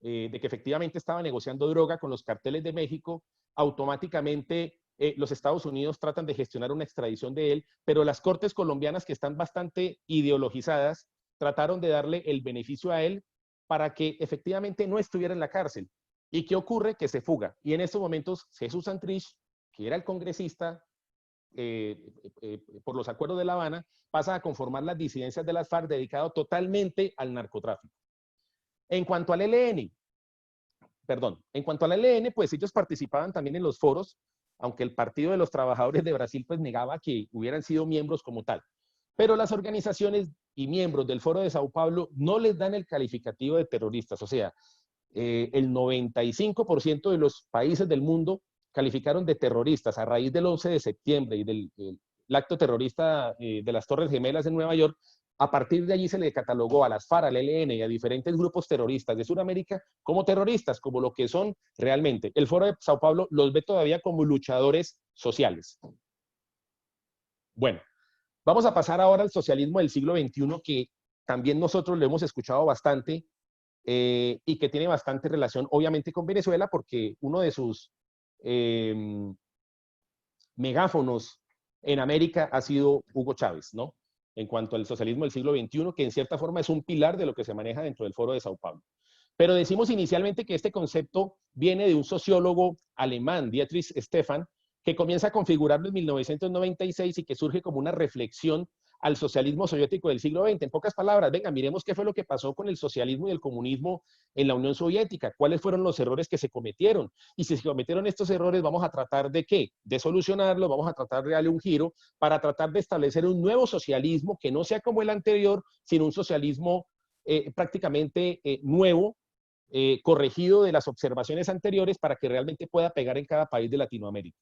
que efectivamente estaba negociando droga con los carteles de México, automáticamente los Estados Unidos tratan de gestionar una extradición de él, pero las cortes colombianas, que están bastante ideologizadas, trataron de darle el beneficio a él para que efectivamente no estuviera en la cárcel. ¿Y qué ocurre? Que se fuga. Y en estos momentos Jesús Santrich, que era el congresista por los acuerdos de La Habana, pasa a conformar las disidencias de las FARC, dedicado totalmente al narcotráfico. En cuanto al ELN, pues ellos participaban también en los foros, aunque el Partido de los Trabajadores de Brasil pues negaba que hubieran sido miembros como tal. Pero las organizaciones y miembros del Foro de Sao Paulo no les dan el calificativo de terroristas. O sea, el 95% de los países del mundo calificaron de terroristas a raíz del 11 de septiembre y del acto terrorista de las Torres Gemelas en Nueva York. A partir de allí se le catalogó a las FARC, al ELN y a diferentes grupos terroristas de Sudamérica como terroristas, como lo que son realmente. El Foro de Sao Paulo los ve todavía como luchadores sociales. Bueno, vamos a pasar ahora al socialismo del siglo XXI, que también nosotros lo hemos escuchado bastante y que tiene bastante relación, obviamente, con Venezuela, porque uno de sus megáfonos en América ha sido Hugo Chávez, ¿no? En cuanto al socialismo del siglo XXI, que en cierta forma es un pilar de lo que se maneja dentro del Foro de Sao Paulo. Pero decimos inicialmente que este concepto viene de un sociólogo alemán, Dietrich Stephan, que comienza a configurarlo en 1996 y que surge como una reflexión al socialismo soviético del siglo XX. En pocas palabras, venga, miremos qué fue lo que pasó con el socialismo y el comunismo en la Unión Soviética, cuáles fueron los errores que se cometieron. Y si se cometieron estos errores, vamos a tratar de ¿qué? De solucionarlos, vamos a tratar de darle un giro para tratar de establecer un nuevo socialismo que no sea como el anterior, sino un socialismo prácticamente nuevo, corregido de las observaciones anteriores para que realmente pueda pegar en cada país de Latinoamérica.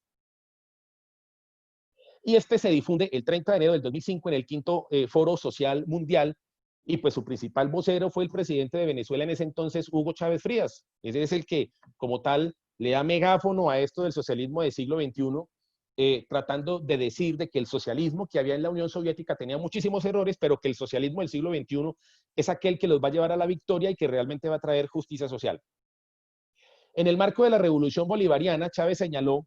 Y este se difunde el 30 de enero del 2005 en el quinto Foro Social Mundial, y pues su principal vocero fue el presidente de Venezuela en ese entonces, Hugo Chávez Frías. Ese es el que, como tal, le da megáfono a esto del socialismo del siglo XXI, tratando de decir de que el socialismo que había en la Unión Soviética tenía muchísimos errores, pero que el socialismo del siglo XXI es aquel que los va a llevar a la victoria y que realmente va a traer justicia social. En el marco de la Revolución Bolivariana, Chávez señaló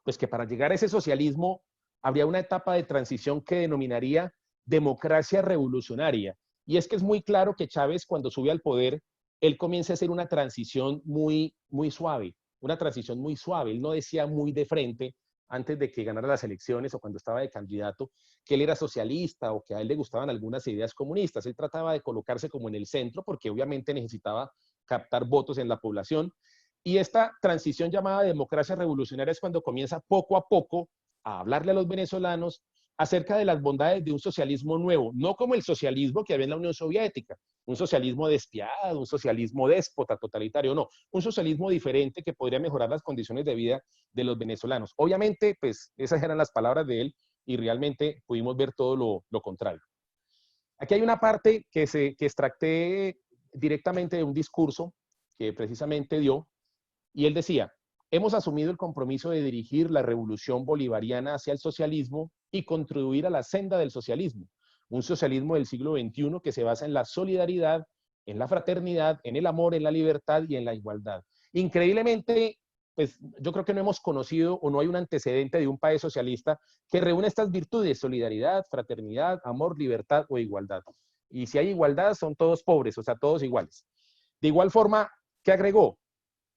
pues, que para llegar a ese socialismo habría una etapa de transición que denominaría democracia revolucionaria. Y es que es muy claro que Chávez, cuando sube al poder, él comienza a hacer una transición muy suave, una transición muy suave. Él no decía muy de frente, antes de que ganara las elecciones o cuando estaba de candidato, que él era socialista o que a él le gustaban algunas ideas comunistas. Él trataba de colocarse como en el centro porque obviamente necesitaba captar votos en la población. Y esta transición llamada democracia revolucionaria es cuando comienza poco a poco a hablarle a los venezolanos acerca de las bondades de un socialismo nuevo, no como el socialismo que había en la Unión Soviética, un socialismo despiadado, un socialismo déspota, totalitario, no, un socialismo diferente que podría mejorar las condiciones de vida de los venezolanos. Obviamente, pues esas eran las palabras de él y realmente pudimos ver todo lo contrario. Aquí hay una parte que extracté directamente de un discurso que precisamente dio, y él decía: hemos asumido el compromiso de dirigir la revolución bolivariana hacia el socialismo y contribuir a la senda del socialismo, un socialismo del siglo XXI que se basa en la solidaridad, en la fraternidad, en el amor, en la libertad y en la igualdad. Increíblemente, pues yo creo que no hemos conocido o no hay un antecedente de un país socialista que reúne estas virtudes: solidaridad, fraternidad, amor, libertad o igualdad. Y si hay igualdad, son todos pobres, o sea, todos iguales. De igual forma, ¿qué agregó?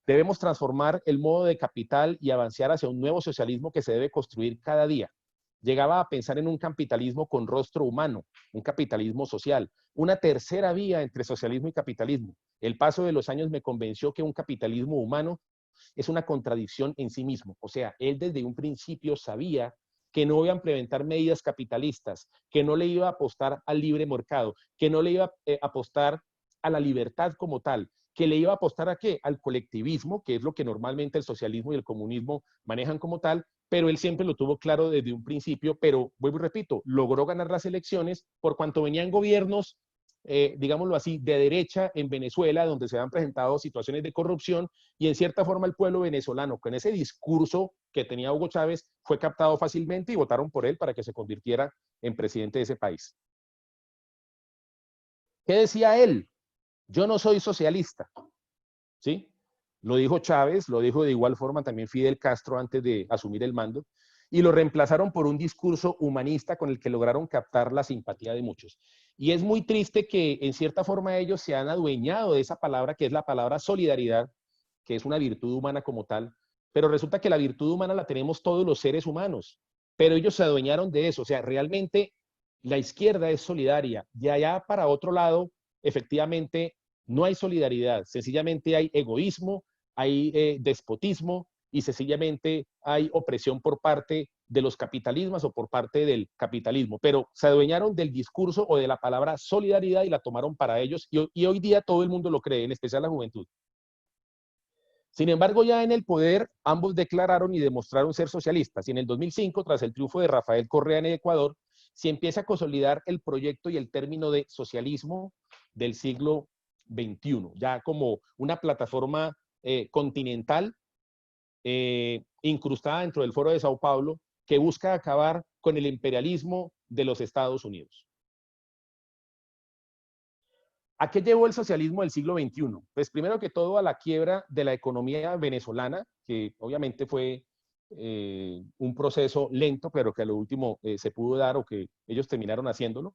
Debemos transformar el modo de capital y avanzar hacia un nuevo socialismo que se debe construir cada día. Llegaba a pensar en un capitalismo con rostro humano, un capitalismo social, una tercera vía entre socialismo y capitalismo. El paso de los años me convenció que un capitalismo humano es una contradicción en sí mismo. O sea, él desde un principio sabía que no iba a implementar medidas capitalistas, que no le iba a apostar al libre mercado, que no le iba a apostar a la libertad como tal, que le iba a apostar ¿a qué? Al colectivismo, que es lo que normalmente el socialismo y el comunismo manejan como tal, pero él siempre lo tuvo claro desde un principio, pero vuelvo y repito, logró ganar las elecciones por cuanto venían gobiernos, digámoslo así, de derecha en Venezuela, donde se han presentado situaciones de corrupción, y en cierta forma el pueblo venezolano, con ese discurso que tenía Hugo Chávez, fue captado fácilmente y votaron por él para que se convirtiera en presidente de ese país. ¿Qué decía él? Yo no soy socialista, ¿sí? Lo dijo Chávez, lo dijo de igual forma también Fidel Castro antes de asumir el mando, y lo reemplazaron por un discurso humanista con el que lograron captar la simpatía de muchos. Y es muy triste que en cierta forma ellos se han adueñado de esa palabra, que es la palabra solidaridad, que es una virtud humana como tal, pero resulta que la virtud humana la tenemos todos los seres humanos, pero ellos se adueñaron de eso. O sea, realmente la izquierda es solidaria. De allá para otro lado, efectivamente, no hay solidaridad, sencillamente hay egoísmo, hay despotismo y sencillamente hay opresión por parte de los capitalismos o por parte del capitalismo, pero se adueñaron del discurso o de la palabra solidaridad y la tomaron para ellos y hoy día todo el mundo lo cree, en especial la juventud. Sin embargo, ya en el poder, ambos declararon y demostraron ser socialistas. Y en el 2005, tras el triunfo de Rafael Correa en Ecuador, se empieza a consolidar el proyecto y el término de socialismo del siglo XXI, ya como una plataforma continental incrustada dentro del Foro de Sao Paulo, que busca acabar con el imperialismo de los Estados Unidos. ¿A qué llevó el socialismo del siglo XXI? Pues primero que todo a la quiebra de la economía venezolana, que obviamente fue un proceso lento, pero que a lo último se pudo dar o que ellos terminaron haciéndolo.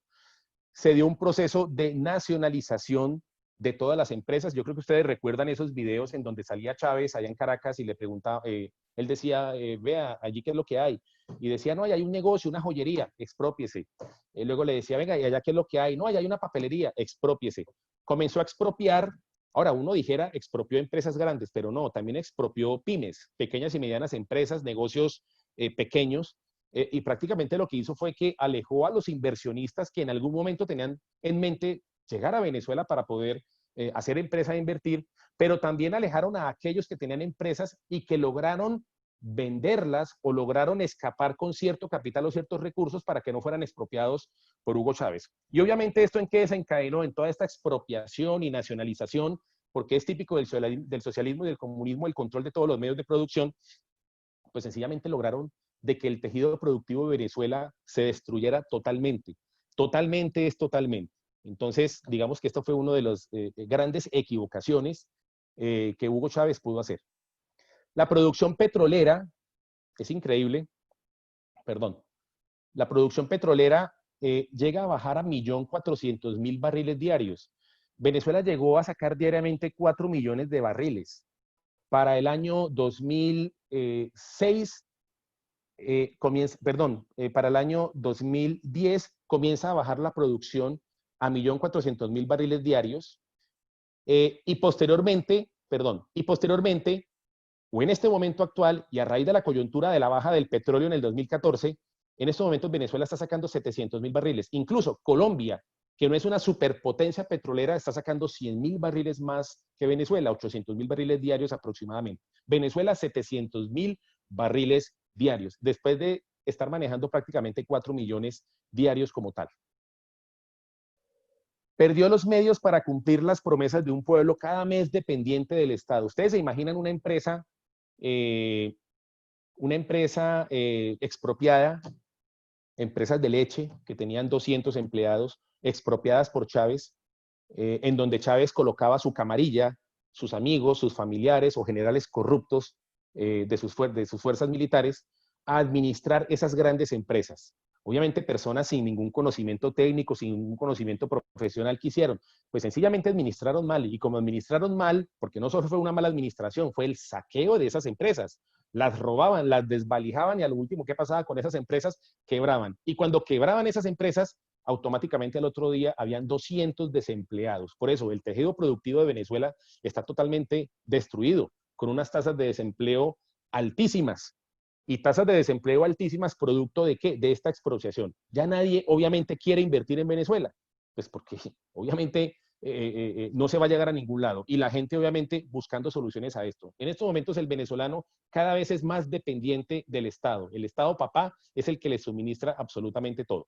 Se dio un proceso de nacionalización de todas las empresas. Yo creo que ustedes recuerdan esos videos en donde salía Chávez allá en Caracas y le preguntaba, él decía, vea, allí qué es lo que hay. Y decía, no, allá hay un negocio, una joyería, exprópiese. Luego le decía, venga, ¿y allá qué es lo que hay? No, allá hay una papelería, exprópiese. Comenzó a expropiar. Ahora, uno dijera, expropió empresas grandes, pero no, también expropió pymes, pequeñas y medianas empresas, negocios pequeños, y prácticamente lo que hizo fue que alejó a los inversionistas que en algún momento tenían en mente llegar a Venezuela para poder hacer empresa e invertir, pero también alejaron a aquellos que tenían empresas y que lograron venderlas o lograron escapar con cierto capital o ciertos recursos para que no fueran expropiados por Hugo Chávez. Y obviamente esto en qué desencadenó, en toda esta expropiación y nacionalización, porque es típico del socialismo y del comunismo el control de todos los medios de producción, pues sencillamente lograron de que el tejido productivo de Venezuela se destruyera totalmente. Totalmente es totalmente. Entonces, digamos que esto fue una de las grandes equivocaciones que Hugo Chávez pudo hacer. La producción petrolera, es increíble, perdón, la producción petrolera llega a bajar a 1.400.000 barriles diarios. Venezuela llegó a sacar diariamente 4 millones de barriles. Para el año 2006, para el año 2010 comienza a bajar la producción a 1.400.000 barriles diarios y posteriormente, o en este momento actual, y a raíz de la coyuntura de la baja del petróleo en el 2014, en estos momentos Venezuela está sacando 700.000 barriles. Incluso Colombia, que no es una superpotencia petrolera, está sacando 100.000 barriles más que Venezuela, 800.000 barriles diarios aproximadamente. Venezuela, 700.000 barriles diarios, después de estar manejando prácticamente 4 millones diarios como tal. Perdió los medios para cumplir las promesas de un pueblo cada mes dependiente del Estado. Ustedes se imaginan una empresa expropiada, empresas de leche que tenían 200 empleados, expropiadas por Chávez, en donde Chávez colocaba su camarilla, sus amigos, sus familiares o generales corruptos de sus fuerzas militares a administrar esas grandes empresas. Obviamente personas sin ningún conocimiento técnico, sin ningún conocimiento profesional que hicieron, pues sencillamente administraron mal. Y como administraron mal, porque no solo fue una mala administración, fue el saqueo de esas empresas. Las robaban, las desvalijaban y a lo último, ¿qué pasaba con esas empresas? Quebraban. Y cuando quebraban esas empresas, automáticamente al otro día habían 200 desempleados. Por eso el tejido productivo de Venezuela está totalmente destruido, con unas tasas de desempleo altísimas. Y tasas de desempleo altísimas, ¿producto de qué? De esta expropiación. Ya nadie, obviamente, quiere invertir en Venezuela. Pues porque, obviamente, no se va a llegar a ningún lado. Y la gente obviamente buscando soluciones a esto. En estos momentos el venezolano cada vez es más dependiente del Estado. El Estado papá es el que le suministra absolutamente todo.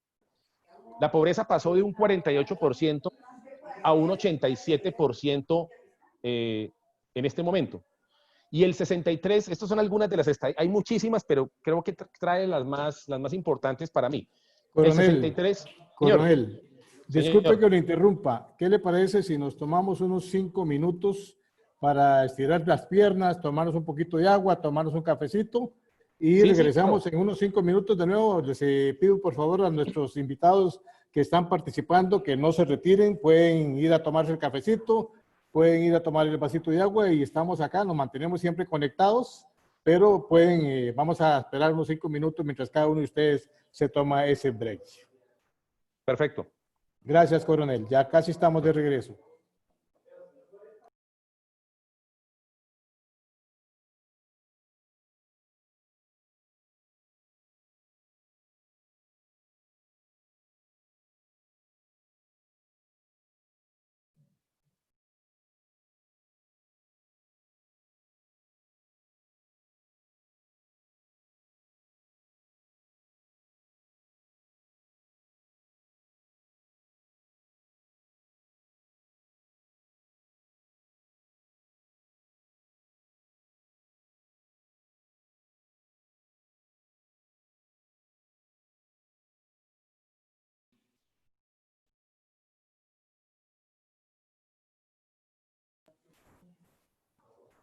La pobreza pasó de un 48% a un 87% en este momento. Y el 63, estas son algunas de las estadísticas, hay muchísimas, pero creo que trae las más importantes para mí. El 63, Coronel, disculpe señor. que lo interrumpa. ¿Qué le parece si nos tomamos unos 5 minutos para estirar las piernas, tomarnos un poquito de agua, tomarnos un cafecito y regresamos en unos 5 minutos de nuevo? Les pido por favor a nuestros invitados que están participando que no se retiren, pueden ir a tomarse el cafecito, pueden ir a tomar el vasito de agua y estamos acá, nos mantenemos siempre conectados, pero pueden, vamos a esperar unos 5 minutos mientras cada uno de ustedes se toma ese break. Perfecto. Gracias, coronel. Ya casi estamos de regreso.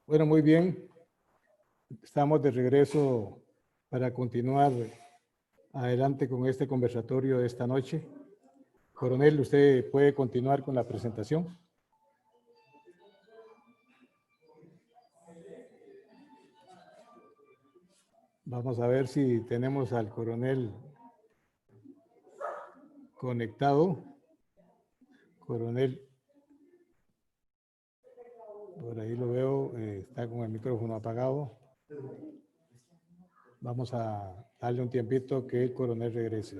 Bueno, muy bien. Estamos de regreso para continuar adelante con este conversatorio de esta noche. Coronel, ¿usted puede continuar con la presentación? Vamos a ver si tenemos al coronel conectado. Coronel, por ahí lo veo, está con el micrófono apagado. Vamos a darle un tiempito que el coronel regrese.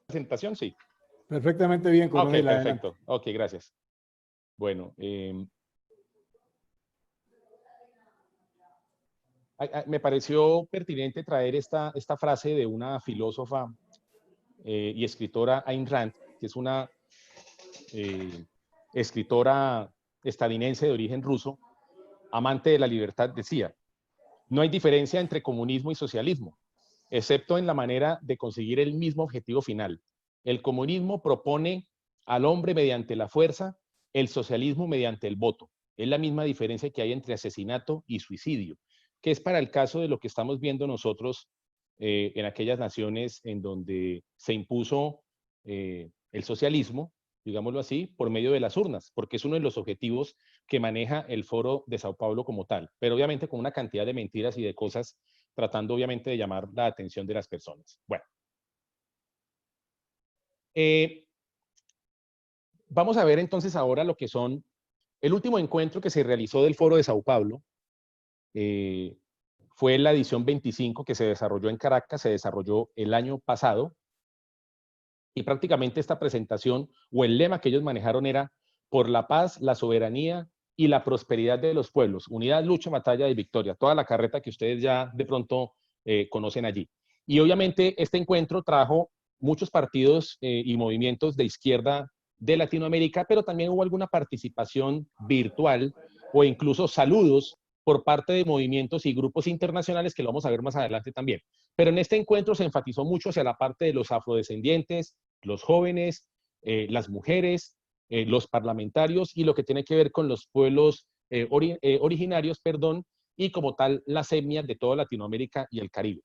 ¿Presentación? Sí. Perfectamente bien, coronel. Ok, perfecto. Adelante. Ok, gracias. Bueno, me pareció pertinente traer esta frase de una filósofa y escritora, Ayn Rand, que es una escritora estadounidense de origen ruso, amante de la libertad. Decía: no hay diferencia entre comunismo y socialismo, excepto en la manera de conseguir el mismo objetivo final. El comunismo propone al hombre mediante la fuerza, el socialismo mediante el voto. Es la misma diferencia que hay entre asesinato y suicidio, que es para el caso de lo que estamos viendo nosotros en aquellas naciones en donde se impuso el socialismo, digámoslo así, por medio de las urnas, porque es uno de los objetivos que maneja el Foro de Sao Paulo como tal, pero obviamente con una cantidad de mentiras y de cosas tratando obviamente de llamar la atención de las personas. Bueno. Vamos a ver entonces ahora lo que son el último encuentro que se realizó del Foro de Sao Paulo. Fue la edición 25 que se desarrolló en Caracas, se desarrolló el año pasado, y prácticamente esta presentación o el lema que ellos manejaron era: por la paz, la soberanía y la prosperidad de los pueblos, unidad, lucha, batalla y victoria, toda la carreta que ustedes ya de pronto conocen allí. Y obviamente este encuentro trajo muchos partidos y movimientos de izquierda de Latinoamérica, pero también hubo alguna participación virtual o incluso saludos por parte de movimientos y grupos internacionales que lo vamos a ver más adelante también. Pero en este encuentro se enfatizó mucho hacia la parte de los afrodescendientes, los jóvenes, las mujeres, los parlamentarios y lo que tiene que ver con los pueblos originarios, perdón, y como tal las etnias de toda Latinoamérica y el Caribe.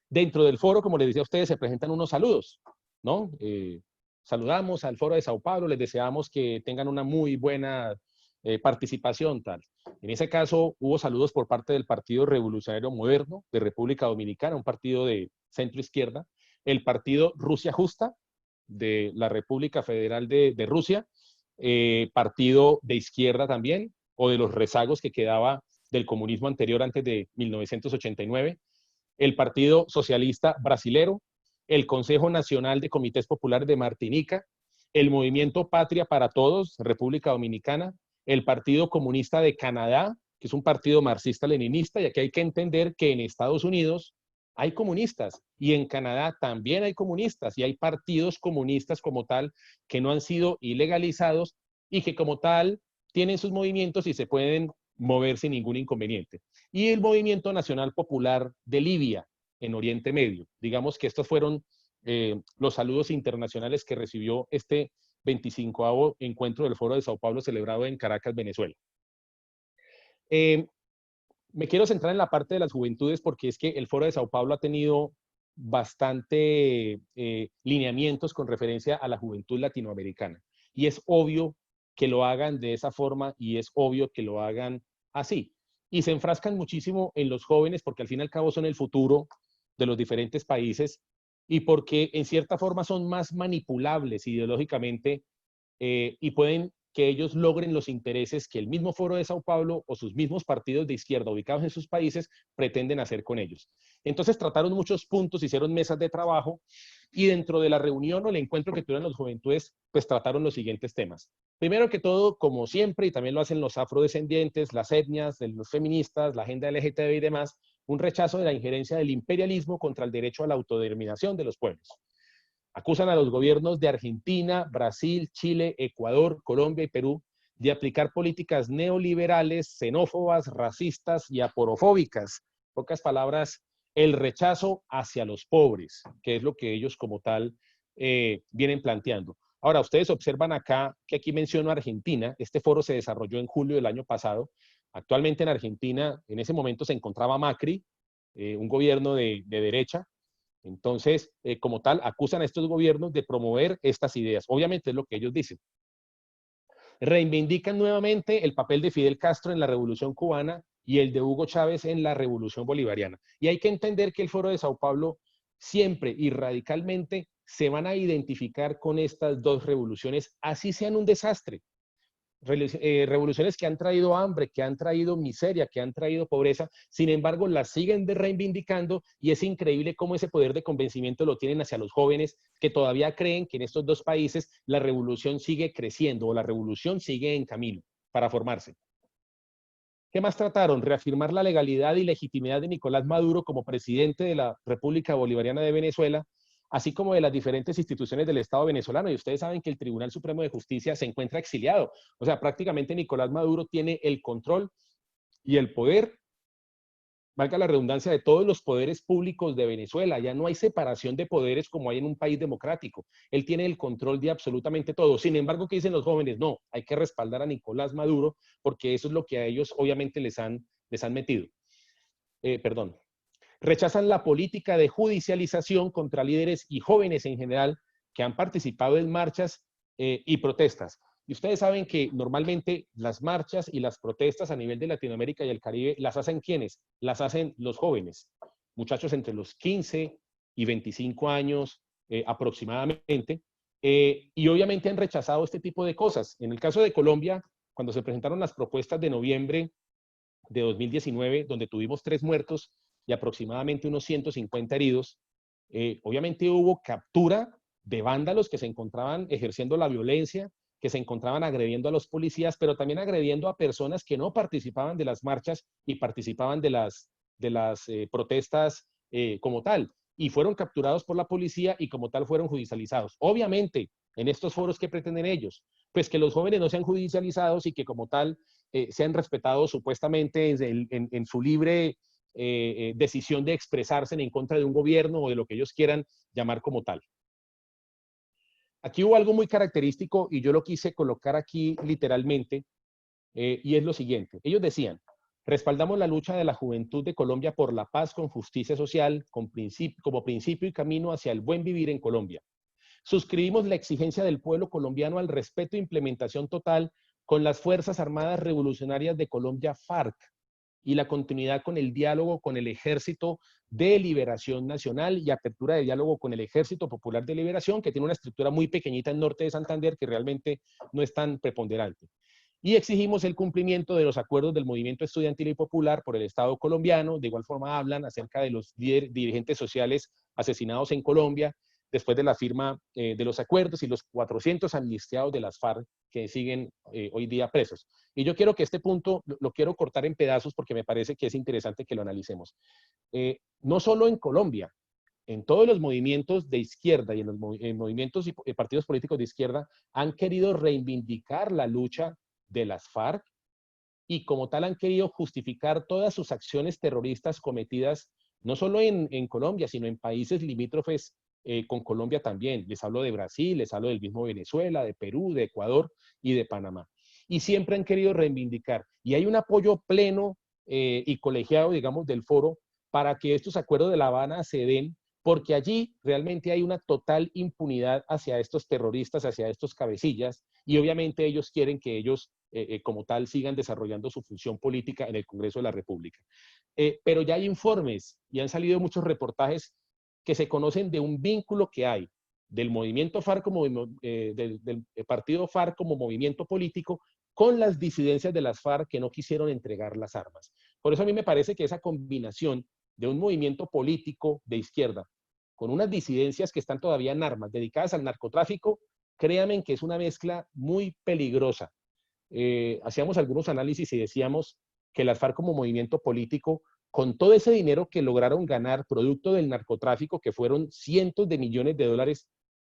Dentro del foro, como les decía a ustedes, se presentan unos saludos, ¿no? saludamos al Foro de Sao Paulo, les deseamos que tengan una muy buena participación, tal. En ese caso, hubo saludos por parte del Partido Revolucionario Moderno de República Dominicana, un partido de centro izquierda, el Partido Rusia Justa de la República Federal de Rusia, partido de izquierda también, o de los rezagos que quedaba del comunismo anterior antes de 1989, el Partido Socialista Brasilero, el Consejo Nacional de Comités Populares de Martinica, el Movimiento Patria para Todos, República Dominicana, el Partido Comunista de Canadá, que es un partido marxista-leninista, y aquí hay que entender que en Estados Unidos hay comunistas y en Canadá también hay comunistas y hay partidos comunistas como tal que no han sido ilegalizados y que como tal tienen sus movimientos y se pueden mover sin ningún inconveniente. Y el Movimiento Nacional Popular de Libia, en Oriente Medio. Digamos que estos fueron los saludos internacionales que recibió este 25º encuentro del Foro de Sao Paulo celebrado en Caracas, Venezuela. Me quiero centrar en la parte de las juventudes porque es que el Foro de Sao Paulo ha tenido bastante lineamientos con referencia a la juventud latinoamericana. Y es obvio que lo hagan de esa forma y es obvio que lo hagan así. Y se enfrascan muchísimo en los jóvenes porque al fin y al cabo son el futuro de los diferentes países y porque en cierta forma son más manipulables ideológicamente y pueden que ellos logren los intereses que el mismo Foro de Sao Paulo o sus mismos partidos de izquierda ubicados en sus países pretenden hacer con ellos. Entonces trataron muchos puntos, hicieron mesas de trabajo y dentro de la reunión o el encuentro que tuvieron las juventudes, pues trataron los siguientes temas. Primero que todo, como siempre, y también lo hacen los afrodescendientes, las etnias, los feministas, la agenda LGTBI y demás, un rechazo de la injerencia del imperialismo contra el derecho a la autodeterminación de los pueblos. Acusan a los gobiernos de Argentina, Brasil, Chile, Ecuador, Colombia y Perú de aplicar políticas neoliberales, xenófobas, racistas y aporofóbicas. En pocas palabras, el rechazo hacia los pobres, que es lo que ellos como tal vienen planteando. Ahora, ustedes observan acá que aquí menciono Argentina. Este foro se desarrolló en julio del año pasado. Actualmente en Argentina, en ese momento se encontraba Macri, un gobierno de derecha. Entonces, como tal, acusan a estos gobiernos de promover estas ideas. Obviamente es lo que ellos dicen. Reivindican nuevamente el papel de Fidel Castro en la Revolución Cubana y el de Hugo Chávez en la Revolución Bolivariana. Y hay que entender que el Foro de Sao Paulo siempre y radicalmente se van a identificar con estas dos revoluciones, así sean un desastre. Revoluciones que han traído hambre, que han traído miseria, que han traído pobreza, sin embargo las siguen reivindicando y es increíble cómo ese poder de convencimiento lo tienen hacia los jóvenes que todavía creen que en estos dos países la revolución sigue creciendo o la revolución sigue en camino para formarse. ¿Qué más trataron? Reafirmar la legalidad y legitimidad de Nicolás Maduro como presidente de la República Bolivariana de Venezuela, así como de las diferentes instituciones del Estado venezolano. Y ustedes saben que el Tribunal Supremo de Justicia se encuentra exiliado. O sea, prácticamente Nicolás Maduro tiene el control y el poder, valga la redundancia, de todos los poderes públicos de Venezuela. Ya no hay separación de poderes como hay en un país democrático. Él tiene el control de absolutamente todo. Sin embargo, ¿qué dicen los jóvenes? No, hay que respaldar a Nicolás Maduro porque eso es lo que a ellos obviamente les han metido. Rechazan la política de judicialización contra líderes y jóvenes en general que han participado en marchas y protestas. Y ustedes saben que normalmente las marchas y las protestas a nivel de Latinoamérica y el Caribe, ¿las hacen quiénes? Las hacen los jóvenes, muchachos entre los 15 y 25 años aproximadamente, y obviamente han rechazado este tipo de cosas. En el caso de Colombia, cuando se presentaron las propuestas de noviembre de 2019, donde tuvimos 3 muertos y aproximadamente unos 150 heridos, obviamente hubo captura de vándalos que se encontraban ejerciendo la violencia, que se encontraban agrediendo a los policías, pero también agrediendo a personas que no participaban de las marchas y participaban de las protestas como tal. Y fueron capturados por la policía y como tal fueron judicializados. Obviamente, en estos foros, ¿qué pretenden ellos? Pues que los jóvenes no sean judicializados y que como tal sean respetados supuestamente en su libre decisión de expresarse en contra de un gobierno o de lo que ellos quieran llamar como tal. Aquí hubo algo muy característico y yo lo quise colocar aquí literalmente y es lo siguiente. Ellos decían, respaldamos la lucha de la juventud de Colombia por la paz con justicia social como principio y camino hacia el buen vivir en Colombia. suscribimos la exigencia del pueblo colombiano al respeto e implementación total con las Fuerzas Armadas Revolucionarias de Colombia, FARC, y la continuidad con el diálogo con el Ejército de Liberación Nacional y apertura de diálogo con el Ejército Popular de Liberación, que tiene una estructura muy pequeñita en norte de Santander que realmente no es tan preponderante. Y exigimos el cumplimiento de los acuerdos del movimiento estudiantil y popular por el Estado colombiano. De igual forma hablan acerca de los dirigentes sociales asesinados en Colombia después de la firma de los acuerdos y los 400 amnistiados de las FARC que siguen hoy día presos. Y yo quiero que este punto lo quiero cortar en pedazos porque me parece que es interesante que lo analicemos. No solo en Colombia, en todos los movimientos de izquierda y en los movimientos y partidos políticos de izquierda han querido reivindicar la lucha de las FARC y como tal han querido justificar todas sus acciones terroristas cometidas no solo en Colombia, sino en países limítrofes con Colombia también. Les hablo de Brasil, les hablo del mismo Venezuela, de Perú, de Ecuador y de Panamá. Y siempre han querido reivindicar. Y hay un apoyo pleno y colegiado, digamos, del foro para que estos acuerdos de La Habana se den, porque allí realmente hay una total impunidad hacia estos terroristas, hacia estos cabecillas, y obviamente ellos quieren que ellos como tal sigan desarrollando su función política en el Congreso de la República. Pero ya hay informes y han salido muchos reportajes que se conocen de un vínculo que hay del movimiento FARC del partido FARC como movimiento político con las disidencias de las FARC que no quisieron entregar las armas. Por eso a mí me parece que esa combinación de un movimiento político de izquierda con unas disidencias que están todavía en armas dedicadas al narcotráfico, créanme que es una mezcla muy peligrosa. Hacíamos algunos análisis y decíamos que las FARC como movimiento político, con todo ese dinero que lograron ganar producto del narcotráfico, que fueron cientos de millones de dólares,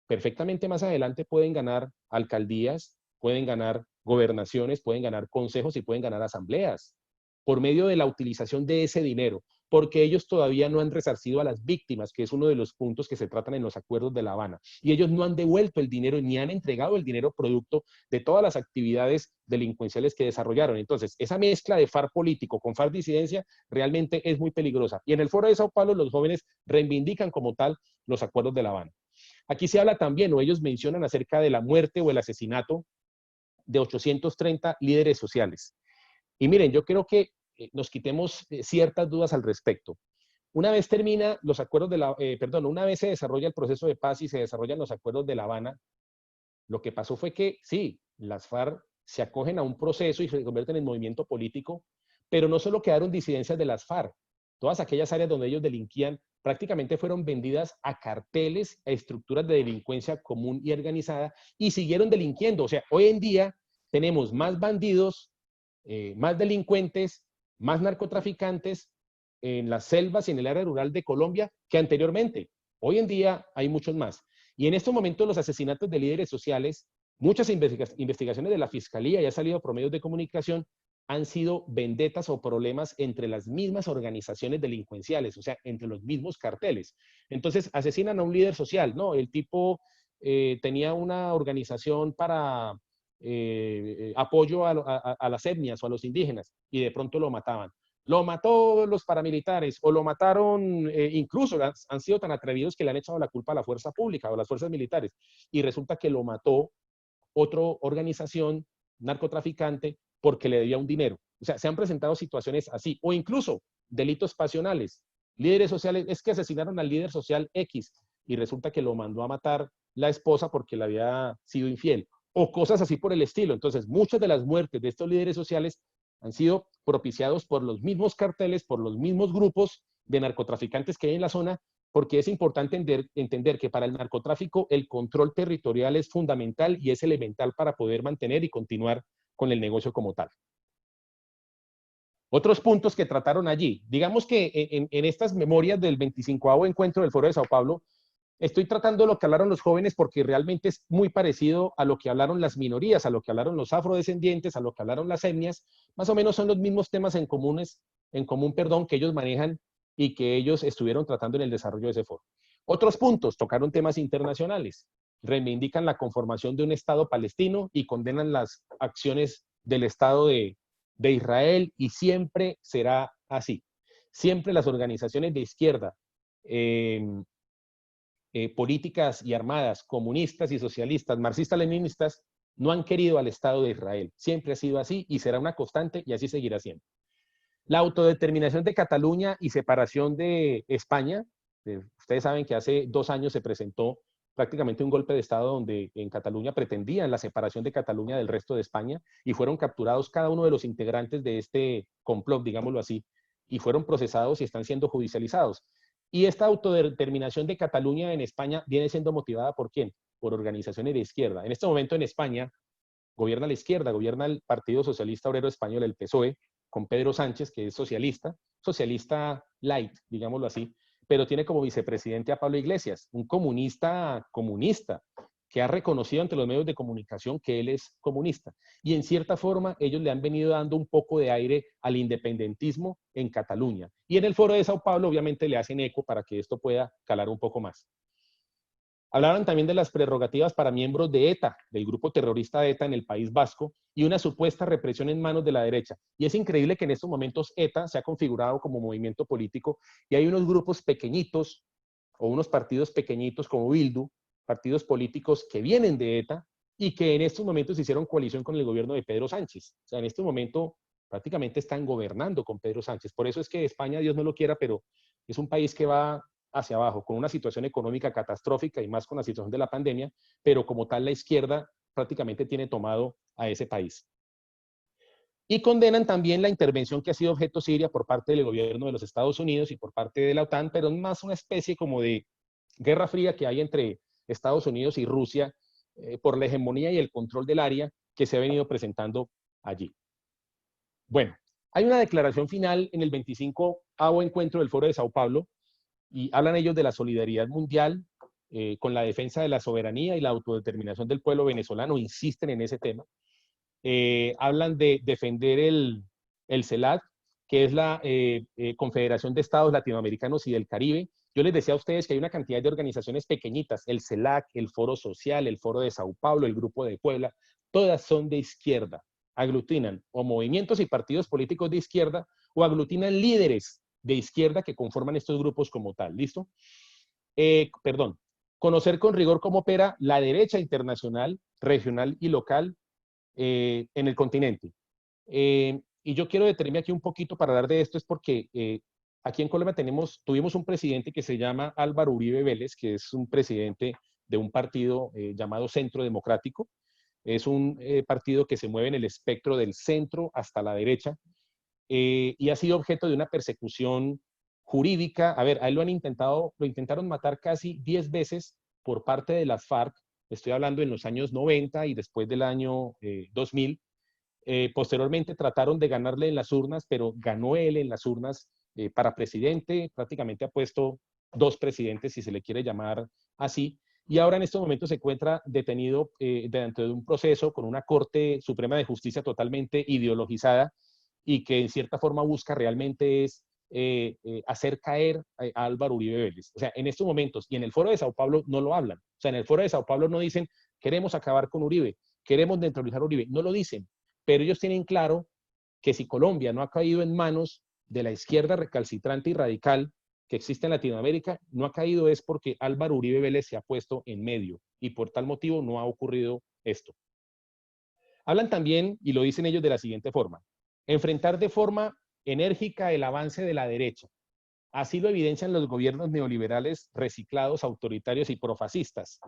perfectamente más adelante pueden ganar alcaldías, pueden ganar gobernaciones, pueden ganar consejos y pueden ganar asambleas por medio de la utilización de ese dinero, porque ellos todavía no han resarcido a las víctimas, que es uno de los puntos que se tratan en los acuerdos de La Habana. Y ellos no han devuelto el dinero ni han entregado el dinero producto de todas las actividades delincuenciales que desarrollaron. Entonces, esa mezcla de FARC político con FARC disidencia realmente es muy peligrosa. Y en el foro de Sao Paulo los jóvenes reivindican como tal los acuerdos de La Habana. Aquí se habla también, o ellos mencionan acerca de la muerte o el asesinato de 830 líderes sociales. Y miren, yo creo que nos quitemos ciertas dudas al respecto. Una vez termina los acuerdos de una vez se desarrolla el proceso de paz y se desarrollan los acuerdos de La Habana, lo que pasó fue que sí, las FARC se acogen a un proceso y se convierten en movimiento político, pero no solo quedaron disidencias de las FARC, todas aquellas áreas donde ellos delinquían prácticamente fueron vendidas a carteles, a estructuras de delincuencia común y organizada y siguieron delinquiendo. O sea, hoy en día tenemos más bandidos, más delincuentes, más narcotraficantes en las selvas y en el área rural de Colombia que anteriormente. Hoy en día hay muchos más. Y en estos momentos los asesinatos de líderes sociales, muchas investigaciones de la Fiscalía y ha salido por medios de comunicación, han sido vendetas o problemas entre las mismas organizaciones delincuenciales, o sea, entre los mismos carteles. Entonces asesinan a un líder social, ¿no? El tipo tenía una organización para apoyo a las etnias o a los indígenas y de pronto lo mataban. Lo mató los paramilitares o lo mataron, incluso han sido tan atrevidos que le han echado la culpa a la fuerza pública o a las fuerzas militares y resulta que lo mató otra organización narcotraficante porque le debía un dinero. O sea, se han presentado situaciones así o incluso delitos pasionales. Líderes sociales, es que asesinaron al líder social X y resulta que lo mandó a matar la esposa porque le había sido infiel o cosas así por el estilo. Entonces, muchas de las muertes de estos líderes sociales han sido propiciados por los mismos carteles, por los mismos grupos de narcotraficantes que hay en la zona, porque es importante entender que para el narcotráfico el control territorial es fundamental y es elemental para poder mantener y continuar con el negocio como tal. Otros puntos que trataron allí. Digamos que en estas memorias del 25º encuentro del Foro de Sao Paulo, estoy tratando lo que hablaron los jóvenes porque realmente es muy parecido a lo que hablaron las minorías, a lo que hablaron los afrodescendientes, a lo que hablaron las etnias. Más o menos son los mismos temas en común, que ellos manejan y que ellos estuvieron tratando en el desarrollo de ese foro. Otros puntos, tocaron temas internacionales, reivindican la conformación de un Estado palestino y condenan las acciones del Estado de Israel y siempre será así. Siempre las organizaciones de izquierda políticas y armadas, comunistas y socialistas, marxistas-leninistas, no han querido al Estado de Israel. Siempre ha sido así y será una constante y así seguirá siendo. La autodeterminación de Cataluña y separación de España, ustedes saben que hace 2 años se presentó prácticamente un golpe de Estado donde en Cataluña pretendían la separación de Cataluña del resto de España y fueron capturados cada uno de los integrantes de este complot, digámoslo así, y fueron procesados y están siendo judicializados. Y esta autodeterminación de Cataluña en España viene siendo motivada ¿por quién? Por organizaciones de izquierda. En este momento en España gobierna la izquierda, gobierna el Partido Socialista Obrero Español, el PSOE, con Pedro Sánchez, que es socialista, socialista light, digámoslo así, pero tiene como vicepresidente a Pablo Iglesias, un comunista comunista, que ha reconocido ante los medios de comunicación que él es comunista. Y en cierta forma ellos le han venido dando un poco de aire al independentismo en Cataluña. Y en el Foro de Sao Paulo obviamente le hacen eco para que esto pueda calar un poco más. Hablaron también de las prerrogativas para miembros de ETA, del grupo terrorista ETA en el País Vasco, y una supuesta represión en manos de la derecha. Y es increíble que en estos momentos ETA se ha configurado como movimiento político y hay unos grupos pequeñitos o unos partidos pequeñitos como Bildu, partidos políticos que vienen de ETA y que en estos momentos hicieron coalición con el gobierno de Pedro Sánchez. O sea, en este momento prácticamente están gobernando con Pedro Sánchez. Por eso es que España, Dios no lo quiera, pero es un país que va hacia abajo, con una situación económica catastrófica y más con la situación de la pandemia, pero como tal la izquierda prácticamente tiene tomado a ese país. Y condenan también la intervención que ha sido objeto Siria por parte del gobierno de los Estados Unidos y por parte de la OTAN, pero es más una especie como de guerra fría que hay entre Estados Unidos y Rusia por la hegemonía y el control del área que se ha venido presentando allí. Bueno, hay una declaración final en el 25º encuentro del Foro de Sao Paulo, y hablan ellos de la solidaridad mundial con la defensa de la soberanía y la autodeterminación del pueblo venezolano, insisten en ese tema. Hablan de defender el CELAC, que es la Confederación de Estados Latinoamericanos y del Caribe. Yo les decía a ustedes que hay una cantidad de organizaciones pequeñitas, el CELAC, el Foro Social, el Foro de Sao Paulo, el Grupo de Puebla, todas son de izquierda, aglutinan o movimientos y partidos políticos de izquierda o aglutinan líderes de izquierda que conforman estos grupos como tal, ¿listo? Conocer con rigor cómo opera la derecha internacional, regional y local en el continente. Y yo quiero detenerme aquí un poquito para hablar de esto, es porque aquí en Colombia tuvimos un presidente que se llama Álvaro Uribe Vélez, que es un presidente de un partido llamado Centro Democrático. Es un partido que se mueve en el espectro del centro hasta la derecha, y ha sido objeto de una persecución jurídica. A ver, a él lo intentaron matar casi 10 veces por parte de las FARC, estoy hablando en los años 90 y después del año 2000. Posteriormente trataron de ganarle en las urnas, pero ganó él en las urnas para presidente, prácticamente ha puesto 2 presidentes, si se le quiere llamar así, y ahora en estos momentos se encuentra detenido dentro de un proceso con una Corte Suprema de Justicia totalmente ideologizada, y que en cierta forma busca realmente es hacer caer a Álvaro Uribe Vélez. O sea, en estos momentos, y en el Foro de Sao Paulo no lo hablan. O sea, en el Foro de Sao Paulo no dicen, queremos acabar con Uribe, queremos neutralizar a Uribe. No lo dicen, pero ellos tienen claro que si Colombia no ha caído en manos de la izquierda recalcitrante y radical que existe en Latinoamérica, no ha caído es porque Álvaro Uribe Vélez se ha puesto en medio, y por tal motivo no ha ocurrido esto. Hablan también, y lo dicen ellos de la siguiente forma: enfrentar de forma enérgica el avance de la derecha. Así lo evidencian los gobiernos neoliberales reciclados, autoritarios y profascistas,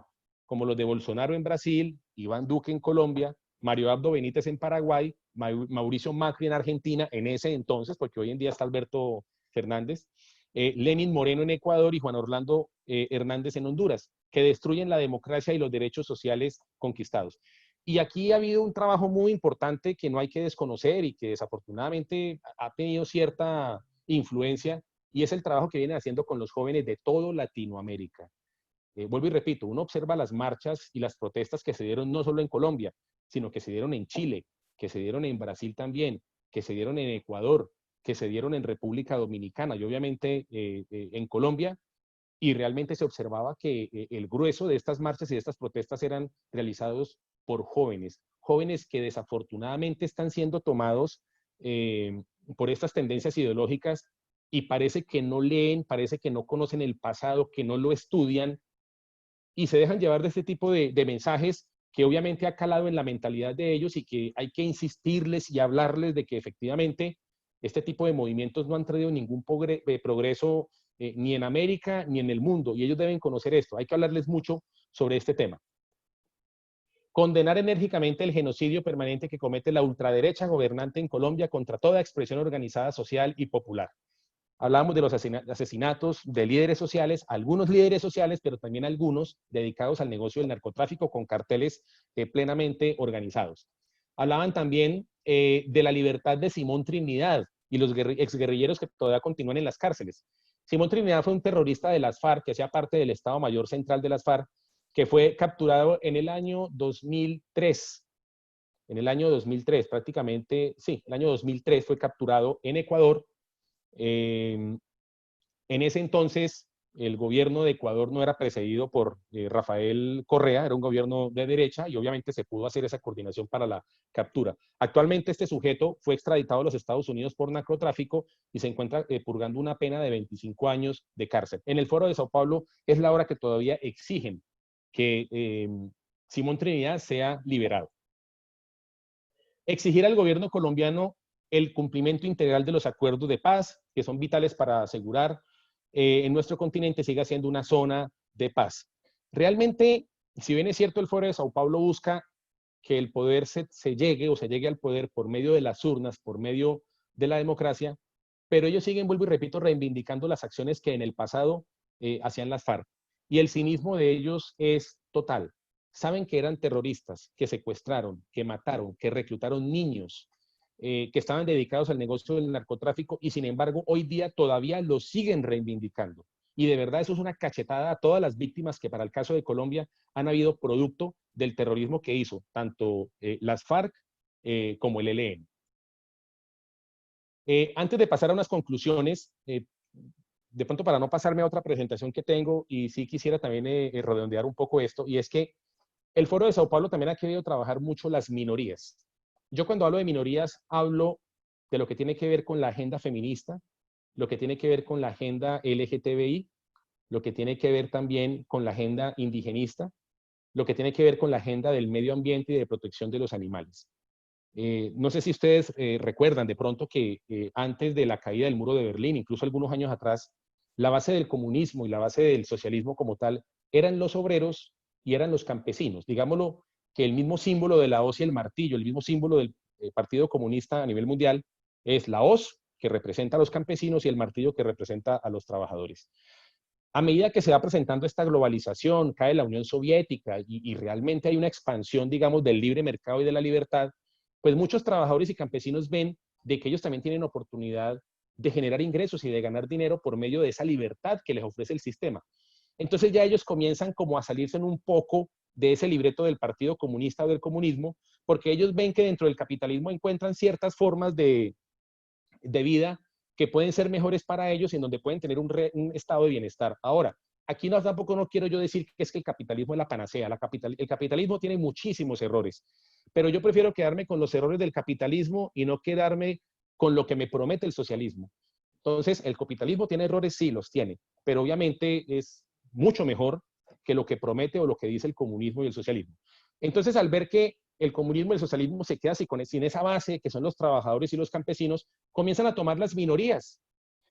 como los de Bolsonaro en Brasil, Iván Duque en Colombia, Mario Abdo Benítez en Paraguay, Mauricio Macri en Argentina, en ese entonces, porque hoy en día está Alberto Fernández, Lenín Moreno en Ecuador y Juan Orlando Hernández en Honduras, que destruyen la democracia y los derechos sociales conquistados. Y aquí ha habido un trabajo muy importante que no hay que desconocer y que desafortunadamente ha tenido cierta influencia, y es el trabajo que vienen haciendo con los jóvenes de todo Latinoamérica. Vuelvo y repito, uno observa las marchas y las protestas que se dieron no solo en Colombia, sino que se dieron en Chile, que se dieron en Brasil también, que se dieron en Ecuador, que se dieron en República Dominicana y obviamente en Colombia, y realmente se observaba que el grueso de estas marchas y de estas protestas eran realizados por jóvenes, jóvenes que desafortunadamente están siendo tomados por estas tendencias ideológicas, y parece que no leen, parece que no conocen el pasado, que no lo estudian, y se dejan llevar de este tipo de mensajes que obviamente ha calado en la mentalidad de ellos y que hay que insistirles y hablarles de que efectivamente este tipo de movimientos no han traído ningún progreso ni en América ni en el mundo, y ellos deben conocer esto. Hay que hablarles mucho sobre este tema. Condenar enérgicamente el genocidio permanente que comete la ultraderecha gobernante en Colombia contra toda expresión organizada social y popular. Hablamos de los asesinatos de líderes sociales, algunos líderes sociales, pero también algunos dedicados al negocio del narcotráfico con carteles plenamente organizados. Hablaban también de la libertad de Simón Trinidad y los exguerrilleros que todavía continúan en las cárceles. Simón Trinidad fue un terrorista de las FARC, que hacía parte del Estado Mayor Central de las FARC, que fue capturado en el año 2003. En el año 2003, prácticamente, sí, el año 2003 fue capturado en Ecuador. En ese entonces, el gobierno de Ecuador no era precedido por Rafael Correa, era un gobierno de derecha y obviamente se pudo hacer esa coordinación para la captura. Actualmente este sujeto fue extraditado a los Estados Unidos por narcotráfico y se encuentra purgando una pena de 25 años de cárcel. En el Foro de Sao Paulo es la hora que todavía exigen que Simón Trinidad sea liberado. Exigir al gobierno colombiano el cumplimiento integral de los acuerdos de paz, que son vitales para asegurar en nuestro continente siga siendo una zona de paz. Realmente, si bien es cierto, el Foro de Sao Paulo busca que el poder se llegue al poder por medio de las urnas, por medio de la democracia, pero ellos siguen, vuelvo y repito, reivindicando las acciones que en el pasado hacían las FARC. Y el cinismo de ellos es total. Saben que eran terroristas, que secuestraron, que mataron, que reclutaron niños, que estaban dedicados al negocio del narcotráfico y sin embargo hoy día todavía lo siguen reivindicando. Y de verdad eso es una cachetada a todas las víctimas que para el caso de Colombia han habido producto del terrorismo que hizo tanto las FARC como el ELN. Antes de pasar a unas conclusiones, de pronto para no pasarme a otra presentación que tengo, y sí quisiera también redondear un poco esto, y es que el Foro de Sao Paulo también ha querido trabajar mucho las minorías. Yo cuando hablo de minorías hablo de lo que tiene que ver con la agenda feminista, lo que tiene que ver con la agenda LGTBI, lo que tiene que ver también con la agenda indigenista, lo que tiene que ver con la agenda del medio ambiente y de protección de los animales. No sé si ustedes recuerdan de pronto que antes de la caída del muro de Berlín, incluso algunos años atrás, la base del comunismo y la base del socialismo como tal eran los obreros y eran los campesinos. Digámoslo que el mismo símbolo de la hoz y el martillo, el mismo símbolo del Partido Comunista a nivel mundial es la hoz que representa a los campesinos y el martillo que representa a los trabajadores. A medida que se va presentando esta globalización, cae la Unión Soviética y realmente hay una expansión, digamos, del libre mercado y de la libertad, pues muchos trabajadores y campesinos ven de que ellos también tienen oportunidad de generar ingresos y de ganar dinero por medio de esa libertad que les ofrece el sistema. Entonces ya ellos comienzan como a salirse un poco de ese libreto del Partido Comunista o del comunismo, porque ellos ven que dentro del capitalismo encuentran ciertas formas de vida que pueden ser mejores para ellos y en donde pueden tener un estado de bienestar. Ahora, aquí tampoco no quiero yo decir que es que el capitalismo es la panacea. El capitalismo tiene muchísimos errores, pero yo prefiero quedarme con los errores del capitalismo y no quedarme con lo que me promete el socialismo. Entonces, el capitalismo tiene errores, sí, los tiene, pero obviamente es mucho mejor que lo que promete o lo que dice el comunismo y el socialismo. Entonces, al ver que el comunismo y el socialismo se quedan sin esa base, que son los trabajadores y los campesinos, comienzan a tomar las minorías.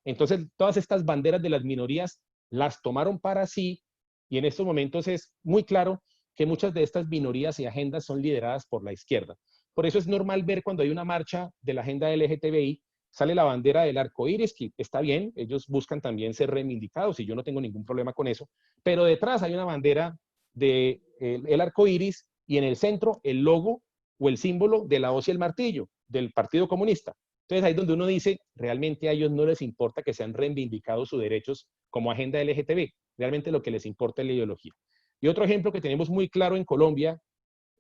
Entonces, todas estas banderas de las minorías las tomaron para sí, y en estos momentos es muy claro que muchas de estas minorías y agendas son lideradas por la izquierda. Por eso es normal ver cuando hay una marcha de la agenda LGTBI, sale la bandera del arco iris, que está bien, ellos buscan también ser reivindicados y yo no tengo ningún problema con eso, pero detrás hay una bandera del arco iris y en el centro el logo o el símbolo de la hoz y el martillo del Partido Comunista. Entonces ahí es donde uno dice, realmente a ellos no les importa que sean reivindicados sus derechos como agenda LGTB, realmente lo que les importa es la ideología. Y otro ejemplo que tenemos muy claro en Colombia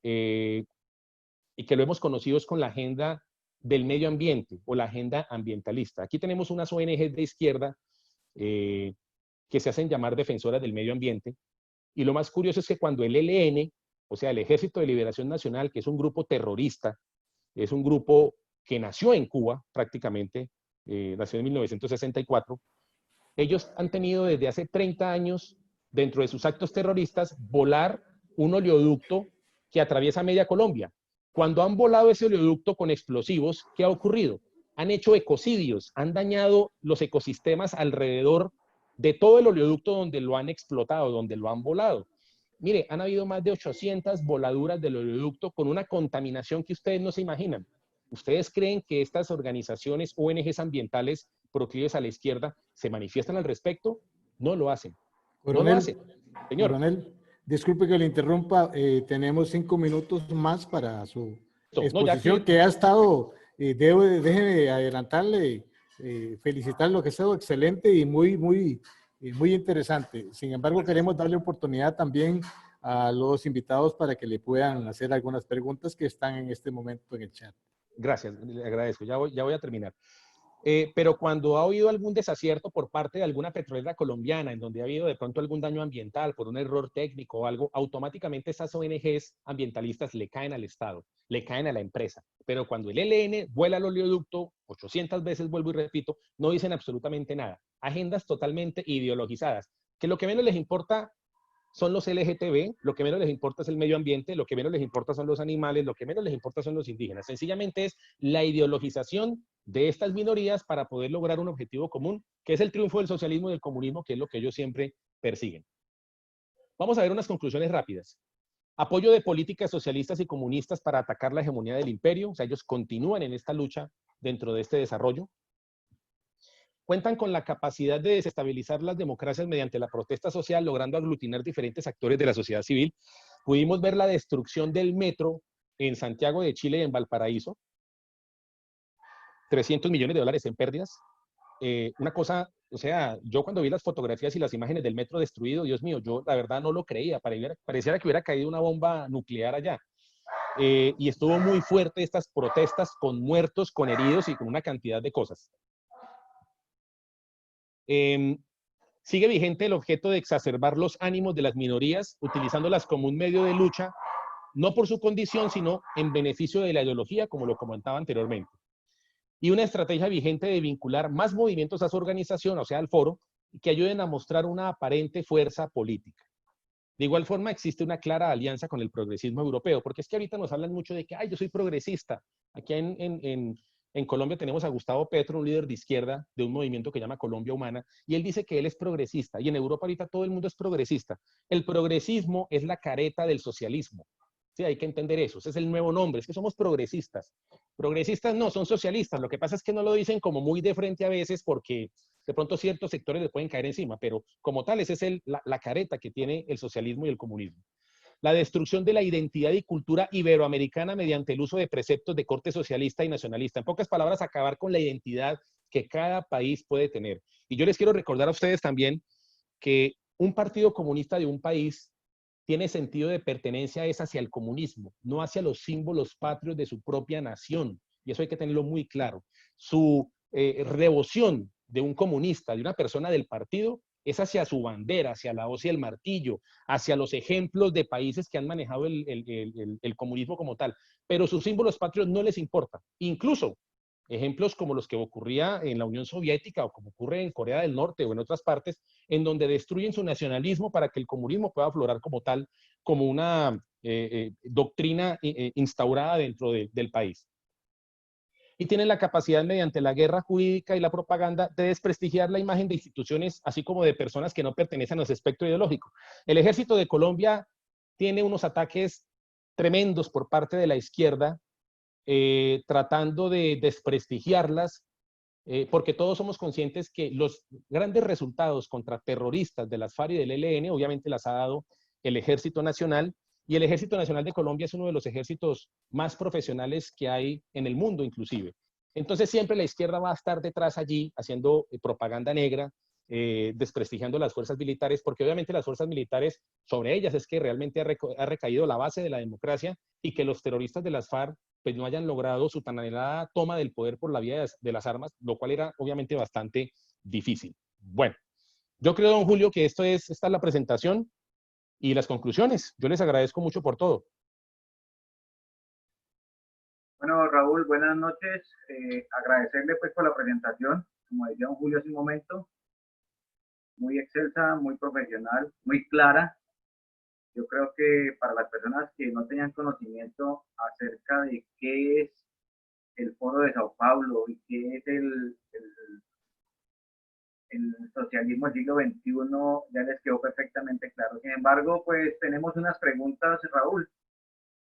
y que lo hemos conocido es con la agenda del medio ambiente o la agenda ambientalista. Aquí tenemos unas ONGs de izquierda que se hacen llamar defensoras del medio ambiente y lo más curioso es que cuando el ELN, o sea, el Ejército de Liberación Nacional, que es un grupo terrorista, es un grupo que nació en Cuba prácticamente, nació en 1964, ellos han tenido desde hace 30 años dentro de sus actos terroristas, volar un oleoducto que atraviesa media Colombia. Cuando han volado ese oleoducto con explosivos, ¿qué ha ocurrido? Han hecho ecocidios, han dañado los ecosistemas alrededor de todo el oleoducto donde lo han explotado, donde lo han volado. Mire, han habido más de 800 voladuras del oleoducto con una contaminación que ustedes no se imaginan. ¿Ustedes creen que estas organizaciones, ONGs ambientales proclives a la izquierda, se manifiestan al respecto? No lo hacen. No lo hacen. Coronel, Señor. coronel, disculpe que le interrumpa, tenemos 5 minutos más para su No, ya exposición que que ha estado, déjeme adelantarle, felicitarlo, que ha estado excelente y muy interesante. Sin embargo, queremos darle oportunidad también a los invitados para que le puedan hacer algunas preguntas que están en este momento en el chat. Gracias, le agradezco. Ya voy a terminar. Pero cuando ha habido algún desacierto por parte de alguna petrolera colombiana, en donde ha habido de pronto algún daño ambiental por un error técnico o algo, automáticamente esas ONGs ambientalistas le caen al Estado, le caen a la empresa. Pero cuando el ELN vuela el oleoducto, 800 veces vuelvo y repito, no dicen absolutamente nada. Agendas totalmente ideologizadas, que lo que menos les importa son los LGTB, lo que menos les importa es el medio ambiente, lo que menos les importa son los animales, lo que menos les importa son los indígenas. Sencillamente es la ideologización de estas minorías para poder lograr un objetivo común, que es el triunfo del socialismo y del comunismo, que es lo que ellos siempre persiguen. Vamos a ver unas conclusiones rápidas. Apoyo de políticas socialistas y comunistas para atacar la hegemonía del imperio, o sea, ellos continúan en esta lucha dentro de este desarrollo. Cuentan con la capacidad de desestabilizar las democracias mediante la protesta social, logrando aglutinar diferentes actores de la sociedad civil. Pudimos ver la destrucción del metro en Santiago de Chile y en Valparaíso. 300 millones de dólares en pérdidas. Una cosa, o sea, yo cuando vi las fotografías y las imágenes del metro destruido, Dios mío, yo la verdad no lo creía. Pareciera que hubiera caído una bomba nuclear allá. Y estuvo muy fuerte estas protestas con muertos, con heridos y con una cantidad de cosas. Sigue vigente el objeto de exacerbar los ánimos de las minorías, utilizándolas como un medio de lucha, no por su condición, sino en beneficio de la ideología, como lo comentaba anteriormente. Y una estrategia vigente de vincular más movimientos a su organización, o sea, al foro, que ayuden a mostrar una aparente fuerza política. De igual forma, existe una clara alianza con el progresismo europeo, porque es que ahorita nos hablan mucho de que, ay, yo soy progresista. Aquí en Colombia tenemos a Gustavo Petro, un líder de izquierda de un movimiento que llama Colombia Humana, y él dice que él es progresista, y en Europa ahorita todo el mundo es progresista. El progresismo es la careta del socialismo. Sí, hay que entender eso. Ese es el nuevo nombre, es que somos progresistas. Progresistas no, son socialistas. Lo que pasa es que no lo dicen como muy de frente a veces porque de pronto ciertos sectores le pueden caer encima, pero como tal, esa es la careta que tiene el socialismo y el comunismo. La destrucción de la identidad y cultura iberoamericana mediante el uso de preceptos de corte socialista y nacionalista. En pocas palabras, acabar con la identidad que cada país puede tener. Y yo les quiero recordar a ustedes también que un partido comunista de un país tiene sentido de pertenencia es hacia el comunismo, no hacia los símbolos patrios de su propia nación. Y eso hay que tenerlo muy claro. Su devoción de un comunista, de una persona del partido, es hacia su bandera, hacia la hoz y el martillo, hacia los ejemplos de países que han manejado el comunismo como tal. Pero sus símbolos patrios no les importa. Incluso ejemplos como los que ocurría en la Unión Soviética o como ocurre en Corea del Norte o en otras partes, en donde destruyen su nacionalismo para que el comunismo pueda aflorar como tal, como una doctrina instaurada dentro del país. Y tienen la capacidad mediante la guerra jurídica y la propaganda de desprestigiar la imagen de instituciones, así como de personas que no pertenecen a su espectro ideológico. El ejército de Colombia tiene unos ataques tremendos por parte de la izquierda, tratando de desprestigiarlas, porque todos somos conscientes que los grandes resultados contra terroristas de las FARC y del ELN obviamente las ha dado el Ejército Nacional, y el Ejército Nacional de Colombia es uno de los ejércitos más profesionales que hay en el mundo inclusive. Entonces siempre la izquierda va a estar detrás allí haciendo propaganda negra, desprestigiando las fuerzas militares, porque obviamente las fuerzas militares, sobre ellas es que realmente ha recaído la base de la democracia, y que los terroristas de las FARC pues no hayan logrado su tan anhelada toma del poder por la vía de las armas, lo cual era obviamente bastante difícil. Bueno, yo creo, don Julio, que esta es la presentación y las conclusiones. Yo les agradezco mucho por todo. Bueno, Raúl, buenas noches. Agradecerle pues por la presentación, como decía don Julio hace un momento. muy excelsa, muy profesional, muy clara. Yo creo que para las personas que no tenían conocimiento acerca de qué es el Foro de Sao Paulo y qué es el socialismo del siglo XXI, ya les quedó perfectamente claro. Sin embargo, pues tenemos unas preguntas, Raúl,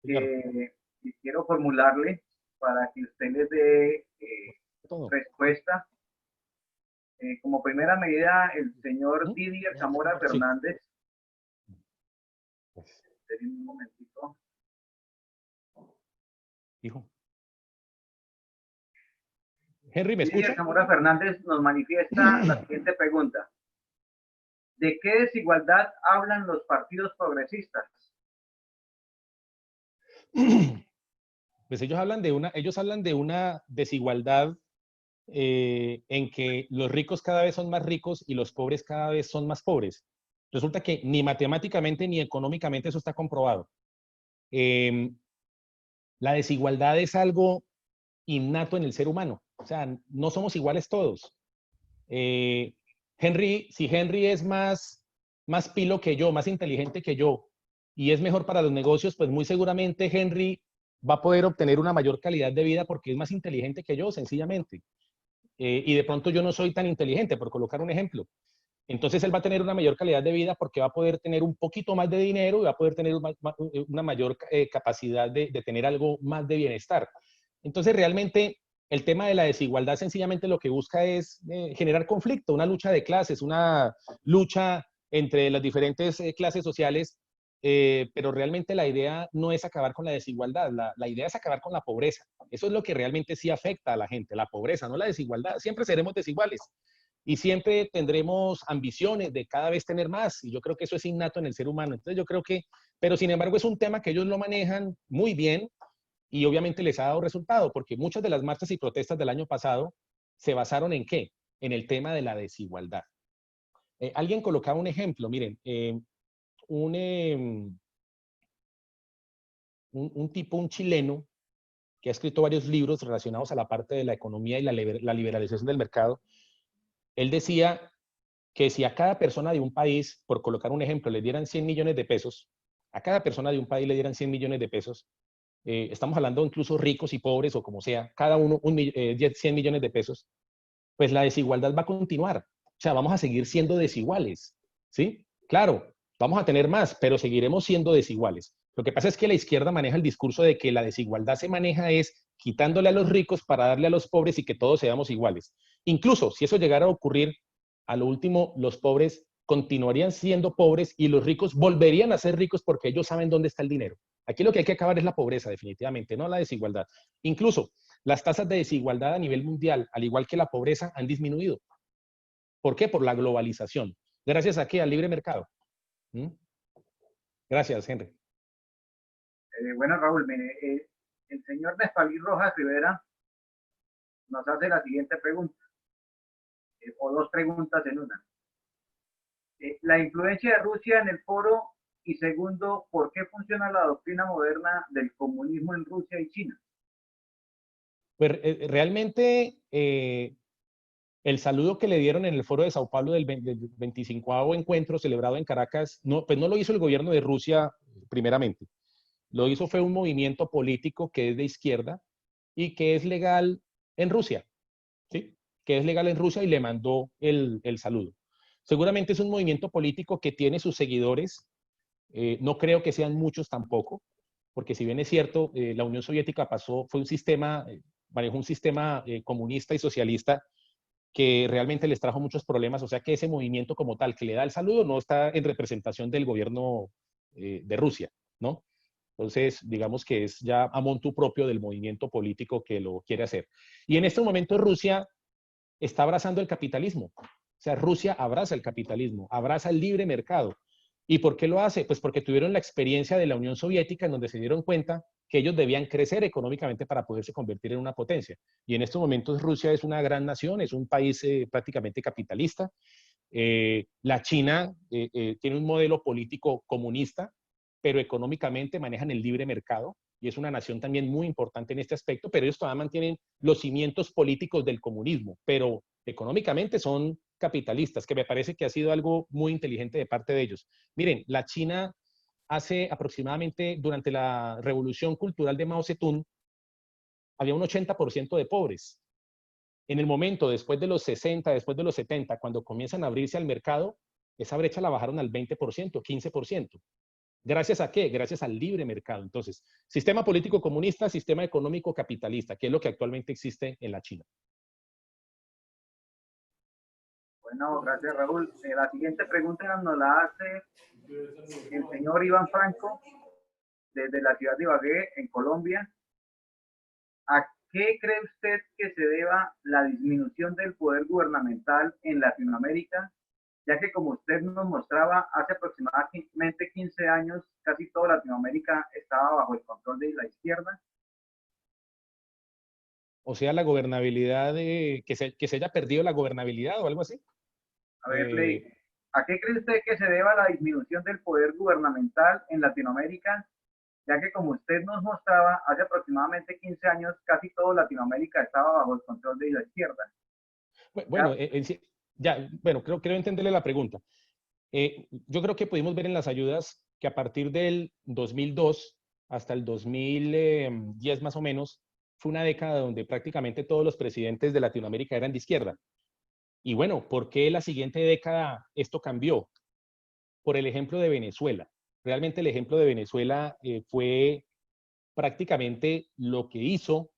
Señor, que quiero formularle para que usted les dé todo. respuesta. Como primera medida, el señor ¿Mm? Didier Zamora Sí. Fernández. Pues, Esperen un momentito. hijo. Henry, ¿me Didier escucha? Zamora Fernández nos manifiesta la siguiente pregunta. ¿De qué desigualdad hablan los partidos progresistas? Pues ellos hablan de una desigualdad en que los ricos cada vez son más ricos y los pobres cada vez son más pobres. Resulta que ni matemáticamente ni económicamente eso está comprobado. Eh, la desigualdad es algo innato en el ser humano. O sea, no somos iguales todos. Eh, si Henry es más pilo que yo, más inteligente que yo, y es mejor para los negocios, pues muy seguramente Henry va a poder obtener una mayor calidad de vida porque es más inteligente que yo, sencillamente. Y de pronto yo no soy tan inteligente, por colocar un ejemplo. Entonces él va a tener una mayor calidad de vida porque va a poder tener un poquito más de dinero y va a poder tener una mayor capacidad de tener algo más de bienestar. Entonces realmente el tema de la desigualdad sencillamente lo que busca es generar conflicto, una lucha de clases, una lucha entre las diferentes clases sociales, pero realmente la idea no es acabar con la desigualdad, la idea es acabar con la pobreza. Eso es lo que realmente sí afecta a la gente, la pobreza, no la desigualdad. Siempre seremos desiguales y siempre tendremos ambiciones de cada vez tener más, y yo creo que eso es innato en el ser humano. Entonces yo creo que, pero sin embargo es un tema que ellos lo manejan muy bien y obviamente les ha dado resultado, porque muchas de las marchas y protestas del año pasado se basaron en ¿qué? En el tema de la desigualdad. Alguien colocaba un ejemplo, miren, un, eh, un tipo, un chileno, que ha escrito varios libros relacionados a la parte de la economía y la liberalización del mercado, él decía que si a cada persona de un país, por colocar un ejemplo, le dieran 100 millones de pesos, a cada persona de un país le dieran 100 millones de pesos, estamos hablando incluso ricos y pobres o como sea, cada uno 100 millones de pesos, pues la desigualdad va a continuar. O sea, vamos a seguir siendo desiguales, ¿sí? Claro, vamos a tener más, pero seguiremos siendo desiguales. Lo que pasa es que la izquierda maneja el discurso de que la desigualdad se maneja es quitándole a los ricos para darle a los pobres y que todos seamos iguales. Incluso si eso llegara a ocurrir, a lo último, los pobres continuarían siendo pobres y los ricos volverían a ser ricos porque ellos saben dónde está el dinero. Aquí lo que hay que acabar es la pobreza, definitivamente, no la desigualdad. Incluso las tasas de desigualdad a nivel mundial, al igual que la pobreza, han disminuido. ¿Por qué? Por la globalización. ¿Gracias a qué? Al libre mercado. ¿Mm? Gracias, Henry. Bueno, Raúl, mire, el señor Nespalí Rojas Rivera nos hace la siguiente pregunta, o dos preguntas en una. La influencia de Rusia en el foro y segundo, ¿por qué funciona la doctrina moderna del comunismo en Rusia y China? Pues realmente el saludo que le dieron en el foro de Sao Paulo del 25º encuentro celebrado en Caracas, no, pues no lo hizo el gobierno de Rusia primeramente. Lo hizo fue un movimiento político que es de izquierda y que es legal en Rusia, ¿sí? Que es legal en Rusia y le mandó el saludo. Seguramente es un movimiento político que tiene sus seguidores, no creo que sean muchos tampoco, porque si bien es cierto, la Unión Soviética fue un sistema, manejó un sistema comunista y socialista que realmente les trajo muchos problemas, o sea que ese movimiento como tal que le da el saludo no está en representación del gobierno de Rusia, ¿no? Entonces, digamos que es ya a montu propio del movimiento político que lo quiere hacer. Y en este momento Rusia está abrazando el capitalismo. O sea, Rusia abraza el capitalismo, abraza el libre mercado. ¿Y por qué lo hace? Pues porque tuvieron la experiencia de la Unión Soviética en donde se dieron cuenta que ellos debían crecer económicamente para poderse convertir en una potencia. Y en estos momentos Rusia es una gran nación, es un país prácticamente capitalista. La China tiene un modelo político comunista, pero económicamente manejan el libre mercado y es una nación también muy importante en este aspecto, pero ellos todavía mantienen los cimientos políticos del comunismo, pero económicamente son capitalistas, que me parece que ha sido algo muy inteligente de parte de ellos. Miren, la China hace aproximadamente, durante la revolución cultural de Mao Zedong, había un 80% de pobres. En el momento, después de los 60, después de los 70, cuando comienzan a abrirse al mercado, esa brecha la bajaron al 20%, 15%. ¿Gracias a qué? Gracias al libre mercado. Entonces, sistema político comunista, sistema económico capitalista, que es lo que actualmente existe en la China. Bueno, gracias Raúl. La siguiente pregunta nos la hace el señor Iván Franco desde la ciudad de Ibagué, en Colombia. ¿A qué cree usted que se deba la disminución del poder gubernamental en Latinoamérica? Ya que como usted nos mostraba, hace aproximadamente 15 años casi toda Latinoamérica estaba bajo el control de la izquierda. O sea, la gobernabilidad, que se haya perdido la gobernabilidad o algo así. A ver, Ley, ¿a qué cree usted que se deba la disminución del poder gubernamental en Latinoamérica? Ya que como usted nos mostraba, hace aproximadamente 15 años casi toda Latinoamérica estaba bajo el control de la izquierda. Bueno, bueno, creo entenderle la pregunta. Yo creo que pudimos ver en las ayudas que a partir del 2002 hasta el 2010 más o menos, fue una década donde prácticamente todos los presidentes de Latinoamérica eran de izquierda. Y bueno, ¿por qué la siguiente década esto cambió? Por el ejemplo de Venezuela. Realmente el ejemplo de Venezuela fue prácticamente lo que hizo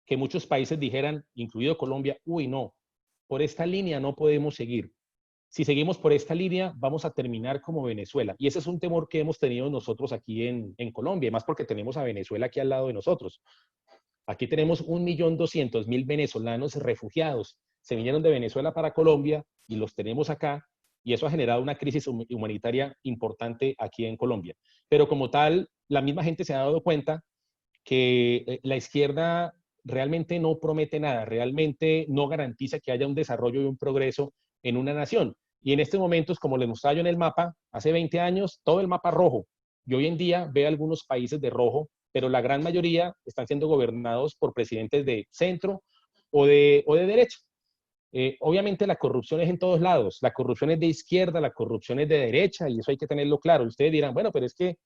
que muchos países dijeran, incluido Colombia, uy, no, por esta línea no podemos seguir. Si seguimos por esta línea, vamos a terminar como Venezuela. Y ese es un temor que hemos tenido nosotros aquí en Colombia, más porque tenemos a Venezuela aquí al lado de nosotros. Aquí tenemos 1.200.000 venezolanos refugiados. Se vinieron de Venezuela para Colombia y los tenemos acá. Y eso ha generado una crisis humanitaria importante aquí en Colombia. Pero como tal, la misma gente se ha dado cuenta que la izquierda realmente no promete nada, realmente no garantiza que haya un desarrollo y un progreso en una nación. Y en estos momentos, como les mostraba yo en el mapa, hace 20 años, todo el mapa rojo. Y hoy en día ve algunos países de rojo, pero la gran mayoría están siendo gobernados por presidentes de centro o de derecha. Obviamente la corrupción es en todos lados, la corrupción es de izquierda, la corrupción es de derecha, y eso hay que tenerlo claro. Ustedes dirán, bueno, pero es que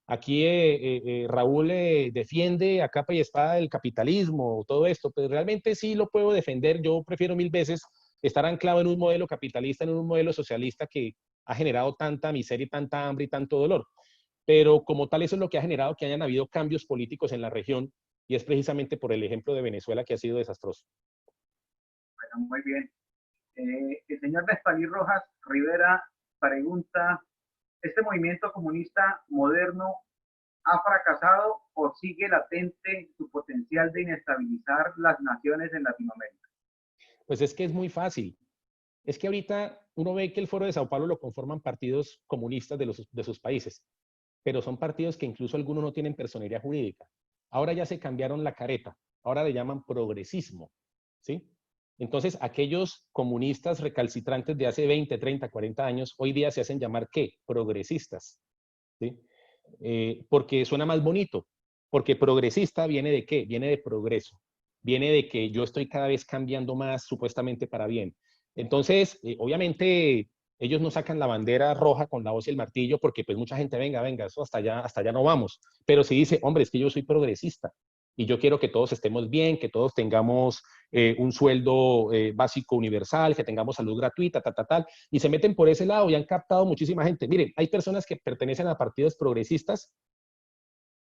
aquí Raúl defiende a capa y espada el capitalismo, todo esto, pero realmente sí lo puedo defender. Yo prefiero mil veces estar anclado en un modelo capitalista, en un modelo socialista que ha generado tanta miseria y tanta hambre y tanto dolor. Pero como tal, eso es lo que ha generado que hayan habido cambios políticos en la región, y es precisamente por el ejemplo de Venezuela, que ha sido desastroso. Bueno, muy bien. El señor Vespalí Rojas Rivera pregunta, ¿este movimiento comunista moderno ha fracasado o sigue latente su potencial de inestabilizar las naciones en Latinoamérica? Pues es que es muy fácil. Es que ahorita uno ve que el Foro de Sao Paulo lo conforman partidos comunistas de sus países, pero son partidos que incluso algunos no tienen personería jurídica. Ahora ya se cambiaron la careta, ahora le llaman progresismo, ¿sí? Entonces, aquellos comunistas recalcitrantes de hace 20, 30, 40 años, hoy día se hacen llamar, ¿qué? Progresistas, ¿sí? Porque suena más bonito, porque progresista viene de ¿qué? Viene de progreso, viene de que yo estoy cada vez cambiando más supuestamente para bien. Entonces, obviamente, ellos no sacan la bandera roja con la hoz y el martillo porque pues mucha gente, venga, eso hasta allá no vamos. Pero si dice, hombre, es que yo soy progresista y yo quiero que todos estemos bien, que todos tengamos un sueldo básico universal, que tengamos salud gratuita, tal, y se meten por ese lado y han captado muchísima gente. Miren, hay personas que pertenecen a partidos progresistas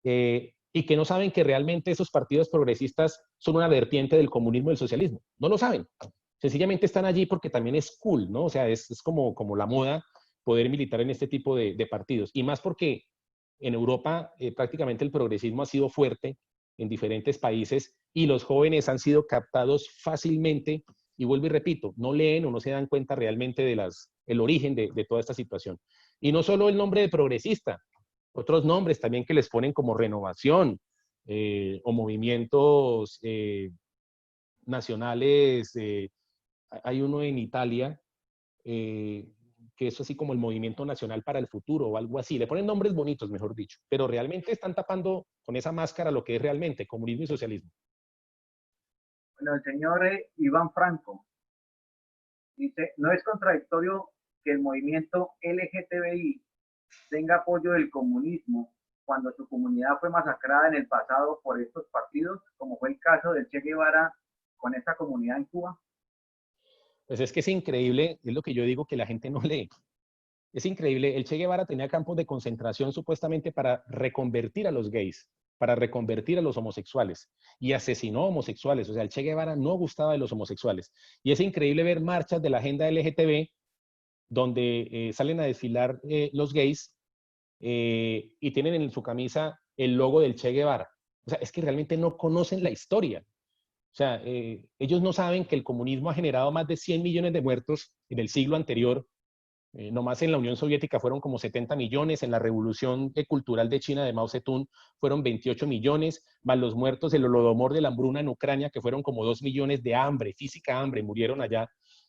y que no saben que realmente esos partidos progresistas son una vertiente del comunismo y del socialismo. No lo saben. Sencillamente están allí porque también es cool, ¿no? O sea, es como la moda poder militar en este tipo de partidos. Y más porque en Europa prácticamente el progresismo ha sido fuerte en diferentes países y los jóvenes han sido captados fácilmente. Y vuelvo y repito, no leen o no se dan cuenta realmente de el origen de toda esta situación. Y no solo el nombre de progresista, otros nombres también que les ponen como renovación o movimientos nacionales. Hay uno en Italia que es así como el Movimiento Nacional para el Futuro o algo así. Le ponen nombres bonitos, mejor dicho, pero realmente están tapando con esa máscara lo que es realmente comunismo y socialismo. Bueno, el señor Iván Franco Dice, no es contradictorio que el movimiento LGTBI tenga apoyo del comunismo cuando su comunidad fue masacrada en el pasado por estos partidos, como fue el caso del Che Guevara con esta comunidad en Cuba. Pues es que es increíble, es lo que yo digo que la gente no lee. Es increíble, el Che Guevara tenía campos de concentración supuestamente para reconvertir a los gays, para reconvertir a los homosexuales, y asesinó a homosexuales. O sea, el Che Guevara no gustaba de los homosexuales. Y es increíble ver marchas de la agenda LGTB donde salen a desfilar los gays y tienen en su camisa el logo del Che Guevara. O sea, es que realmente no conocen la historia. O sea, ellos no saben que el comunismo ha generado más de 100 millones de muertos en el siglo anterior. Nomás en la Unión Soviética fueron como 70 millones, en la Revolución Cultural de China de Mao Zedong fueron 28 millones, más los muertos del Holodomor de la hambruna en Ucrania, que fueron como 2 millones de hambre, física hambre, murieron allá.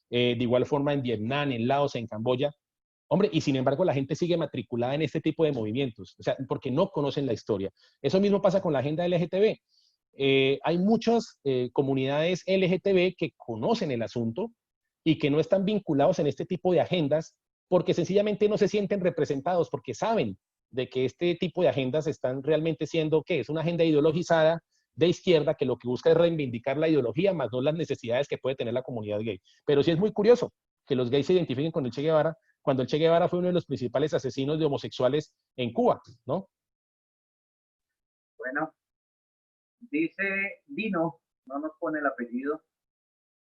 De igual forma en Vietnam, en Laos, en Camboya. Hombre, y sin embargo la gente sigue matriculada en este tipo de movimientos, o sea, porque no conocen la historia. Eso mismo pasa con la agenda LGTB. Hay muchas comunidades LGTB que conocen el asunto y que no están vinculados en este tipo de agendas porque sencillamente no se sienten representados, porque saben de que este tipo de agendas están realmente siendo, ¿qué? Es una agenda ideologizada de izquierda que lo que busca es reivindicar la ideología, más no las necesidades que puede tener la comunidad gay. Pero sí es muy curioso que los gays se identifiquen con el Che Guevara, cuando el Che Guevara fue uno de los principales asesinos de homosexuales en Cuba, ¿no? Bueno, dice Dino, no nos pone el apellido,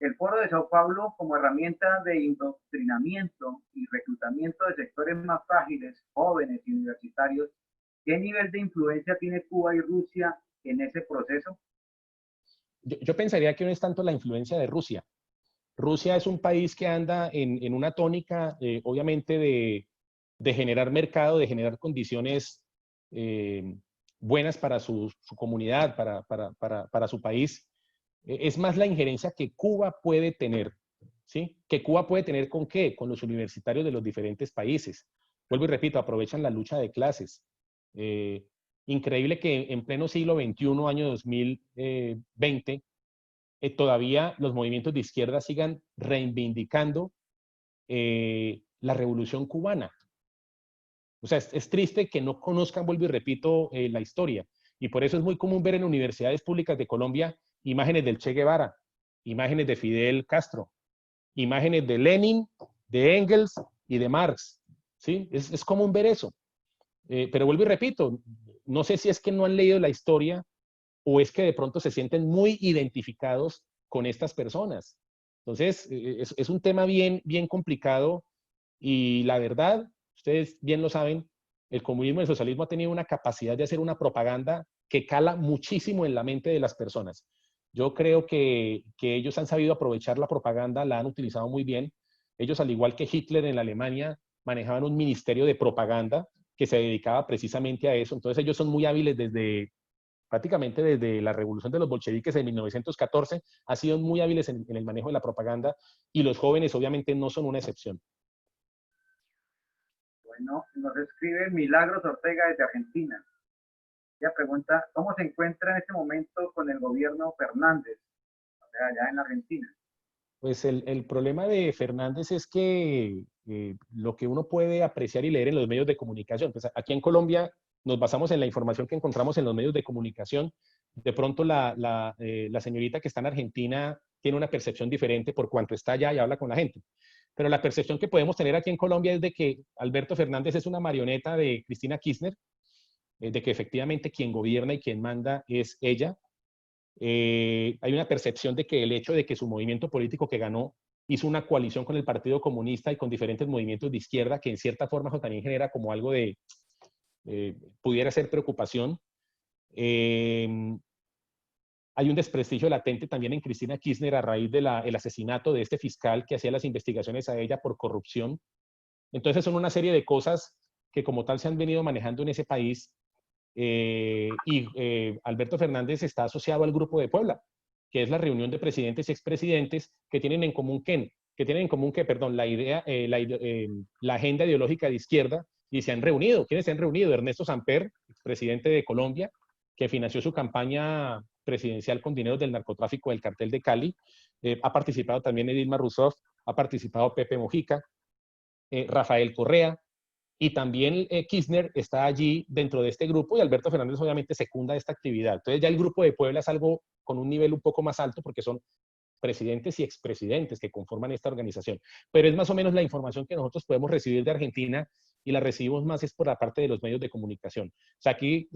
el Foro de Sao Paulo como herramienta de indoctrinamiento y reclutamiento de sectores más frágiles, jóvenes y universitarios. ¿Qué nivel de influencia tiene Cuba y Rusia en ese proceso? Yo pensaría que no es tanto la influencia de Rusia. Rusia es un país que anda en una tónica, obviamente, de generar mercado, de generar condiciones buenas para su comunidad, para su país. Es más la injerencia que Cuba puede tener, ¿sí? Que Cuba puede tener ¿con qué? Con los universitarios de los diferentes países. Vuelvo y repito, aprovechan la lucha de clases. Increíble que en pleno siglo XXI, año 2020, todavía los movimientos de izquierda sigan reivindicando la revolución cubana. O sea, es triste que no conozcan, vuelvo y repito, la historia. Y por eso es muy común ver en universidades públicas de Colombia imágenes del Che Guevara, imágenes de Fidel Castro, imágenes de Lenin, de Engels y de Marx. ¿Sí? Es común ver eso. Pero vuelvo y repito, no sé si es que no han leído la historia o es que de pronto se sienten muy identificados con estas personas. Entonces, es un tema bien, bien complicado y la verdad, ustedes bien lo saben, el comunismo y el socialismo ha tenido una capacidad de hacer una propaganda que cala muchísimo en la mente de las personas. Yo creo que ellos han sabido aprovechar la propaganda, la han utilizado muy bien. Ellos, al igual que Hitler en la Alemania, manejaban un ministerio de propaganda que se dedicaba precisamente a eso. Entonces ellos son muy hábiles prácticamente desde la revolución de los bolcheviques en 1914, han sido muy hábiles en el manejo de la propaganda y los jóvenes obviamente no son una excepción. Bueno, nos escribe Milagros Ortega desde Argentina. Ella pregunta, ¿cómo se encuentra en este momento con el gobierno Fernández, o sea, allá en Argentina? Pues el problema de Fernández es que lo que uno puede apreciar y leer en los medios de comunicación, pues aquí en Colombia nos basamos en la información que encontramos en los medios de comunicación. De pronto la señorita que está en Argentina tiene una percepción diferente por cuanto está allá y habla con la gente. Pero la percepción que podemos tener aquí en Colombia es de que Alberto Fernández es una marioneta de Cristina Kirchner, de que efectivamente quien gobierna y quien manda es ella. Hay una percepción de que el hecho de que su movimiento político que ganó hizo una coalición con el Partido Comunista y con diferentes movimientos de izquierda, que en cierta forma eso también genera como algo de, pudiera ser preocupación. Hay un desprestigio latente también en Cristina Kirchner a raíz del asesinato de este fiscal que hacía las investigaciones a ella por corrupción. Entonces son una serie de cosas que como tal se han venido manejando en ese país. Alberto Fernández está asociado al Grupo de Puebla, que es la reunión de presidentes y expresidentes que tienen en común la agenda ideológica de izquierda y se han reunido. ¿Quiénes se han reunido? Ernesto Samper, expresidente de Colombia, que financió su campaña presidencial con dinero del narcotráfico del cartel de Cali. Ha participado también Dilma Rousseff, ha participado Pepe Mojica, Rafael Correa, y también Kirchner está allí dentro de este grupo, y Alberto Fernández obviamente secunda esta actividad. Entonces ya el grupo de Puebla es algo con un nivel un poco más alto, porque son presidentes y expresidentes que conforman esta organización. Pero es más o menos la información que nosotros podemos recibir de Argentina, y la recibimos más es por la parte de los medios de comunicación. O sea, aquí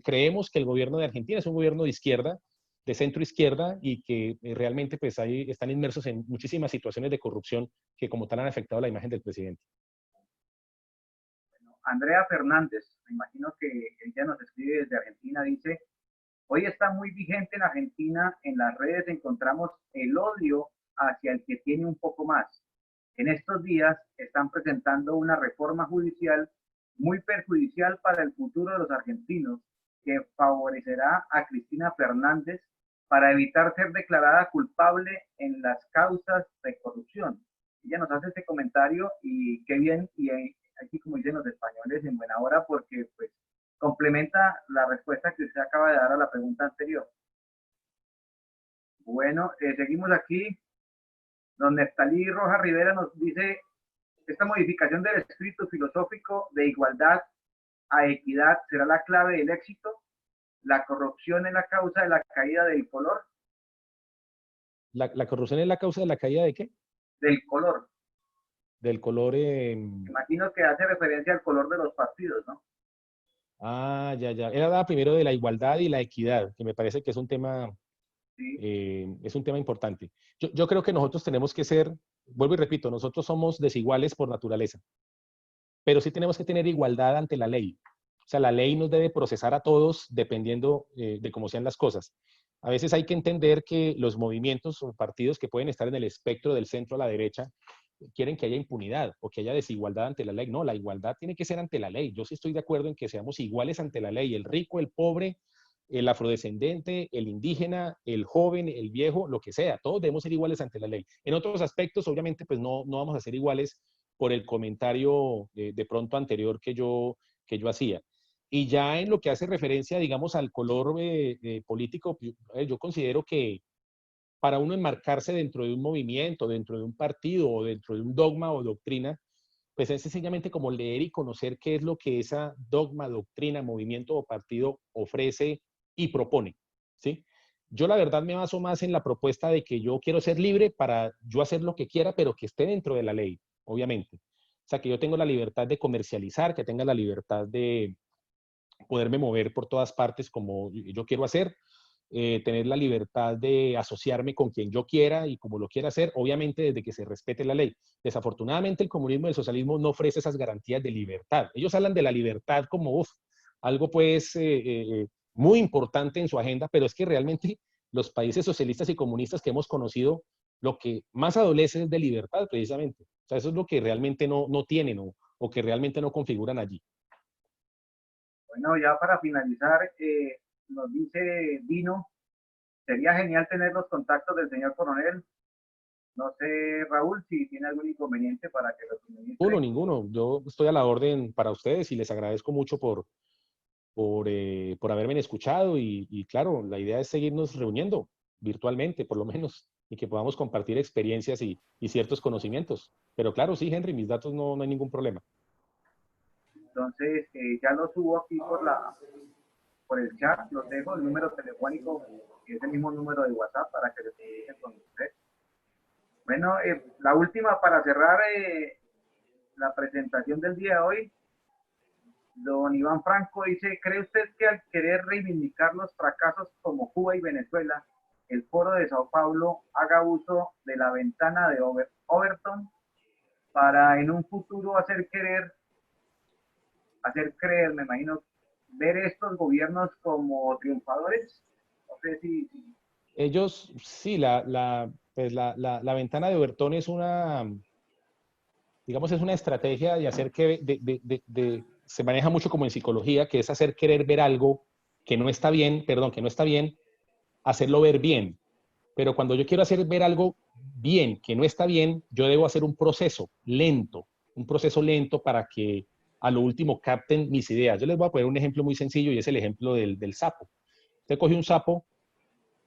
creemos que el gobierno de Argentina es un gobierno de izquierda, de centro izquierda, y que realmente pues ahí están inmersos en muchísimas situaciones de corrupción que como tal han afectado la imagen del presidente. Andrea Fernández, me imagino que ella nos escribe desde Argentina, dice: hoy está muy vigente en Argentina, en las redes encontramos el odio hacia el que tiene un poco más. En estos días están presentando una reforma judicial muy perjudicial para el futuro de los argentinos, que favorecerá a Cristina Fernández para evitar ser declarada culpable en las causas de corrupción. Ella nos hace este comentario y qué bien, y aquí como dicen los españoles, en buena hora, porque pues complementa la respuesta que usted acaba de dar a la pregunta anterior. Bueno, seguimos aquí. Don Neftalí Rojas Rivera nos dice: esta modificación del espíritu filosófico de igualdad a equidad será la clave del éxito. La corrupción es la causa de la caída del color. ¿La corrupción es la causa de la caída de qué? Del color. Del color. Imagino que hace referencia al color de los partidos, ¿no? Ah, ya. Era la primero de la igualdad y la equidad, que me parece que es un tema, es un tema importante. Yo creo que nosotros tenemos que ser, vuelvo y repito, nosotros somos desiguales por naturaleza, pero sí tenemos que tener igualdad ante la ley. O sea, la ley nos debe procesar a todos dependiendo de cómo sean las cosas. A veces hay que entender que los movimientos o partidos que pueden estar en el espectro del centro a la derecha quieren que haya impunidad o que haya desigualdad ante la ley. No, la igualdad tiene que ser ante la ley. Yo sí estoy de acuerdo en que seamos iguales ante la ley. El rico, el pobre, el afrodescendente, el indígena, el joven, el viejo, lo que sea. Todos debemos ser iguales ante la ley. En otros aspectos, obviamente, pues no vamos a ser iguales por el comentario de pronto anterior que yo hacía. Y ya en lo que hace referencia, digamos, al color político, yo considero que para uno enmarcarse dentro de un movimiento, dentro de un partido o dentro de un dogma o doctrina, pues es sencillamente como leer y conocer qué es lo que esa dogma, doctrina, movimiento o partido ofrece y propone, ¿sí? Yo la verdad me baso más en la propuesta de que yo quiero ser libre para yo hacer lo que quiera, pero que esté dentro de la ley, obviamente. O sea, que yo tengo la libertad de comercializar, que tenga la libertad de poderme mover por todas partes como yo quiero hacer, tener la libertad de asociarme con quien yo quiera y como lo quiera hacer, obviamente desde que se respete la ley. Desafortunadamente el comunismo y el socialismo no ofrece esas garantías de libertad. Ellos hablan de la libertad como algo pues muy importante en su agenda, pero es que realmente los países socialistas y comunistas que hemos conocido, lo que más adolece es de libertad precisamente. O sea, eso es lo que realmente no tienen o que realmente no configuran allí. Bueno, ya para finalizar, nos dice Dino: sería genial tener los contactos del señor coronel. No sé, Raúl, si tiene algún inconveniente para que lo suministre. Ninguno. Yo estoy a la orden para ustedes y les agradezco mucho por haberme escuchado y claro, la idea es seguirnos reuniendo virtualmente, por lo menos, y que podamos compartir experiencias y ciertos conocimientos. Pero claro, sí, Henry, mis datos no hay ningún problema. Entonces, ya lo subo aquí por el chat, los dejo, el número telefónico, que es el mismo número de WhatsApp, para que se comuniquen con usted. Bueno, la última para cerrar la presentación del día de hoy. Don Iván Franco dice: ¿cree usted que al querer reivindicar los fracasos como Cuba y Venezuela, el Foro de Sao Paulo haga uso de la ventana de Overton para en un futuro hacer creer, me imagino, ver estos gobiernos como triunfadores? No sé si... Ellos, sí, pues la ventana de Overton es digamos, es una estrategia de hacer que, se maneja mucho como en psicología, que es hacer querer ver algo que no está bien, hacerlo ver bien. Pero cuando yo quiero hacer ver algo bien, que no está bien, yo debo hacer un proceso lento para que a lo último capten mis ideas. Yo les voy a poner un ejemplo muy sencillo y es el ejemplo del sapo. Usted coge un sapo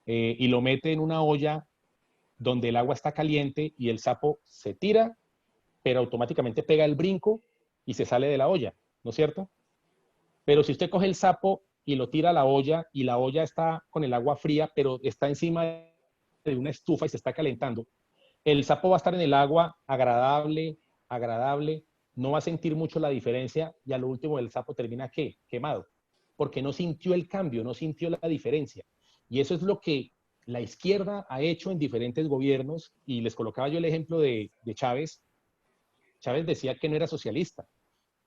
y lo mete en una olla donde el agua está caliente y el sapo se tira, pero automáticamente pega el brinco y se sale de la olla, ¿no es cierto? Pero si usted coge el sapo y lo tira a la olla y la olla está con el agua fría, pero está encima de una estufa y se está calentando, el sapo va a estar en el agua agradable, agradable, no va a sentir mucho la diferencia y a lo último el sapo termina ¿qué? Quemado, porque no sintió el cambio, no sintió la diferencia. Y eso es lo que la izquierda ha hecho en diferentes gobiernos y les colocaba yo el ejemplo de Chávez. Chávez decía que no era socialista,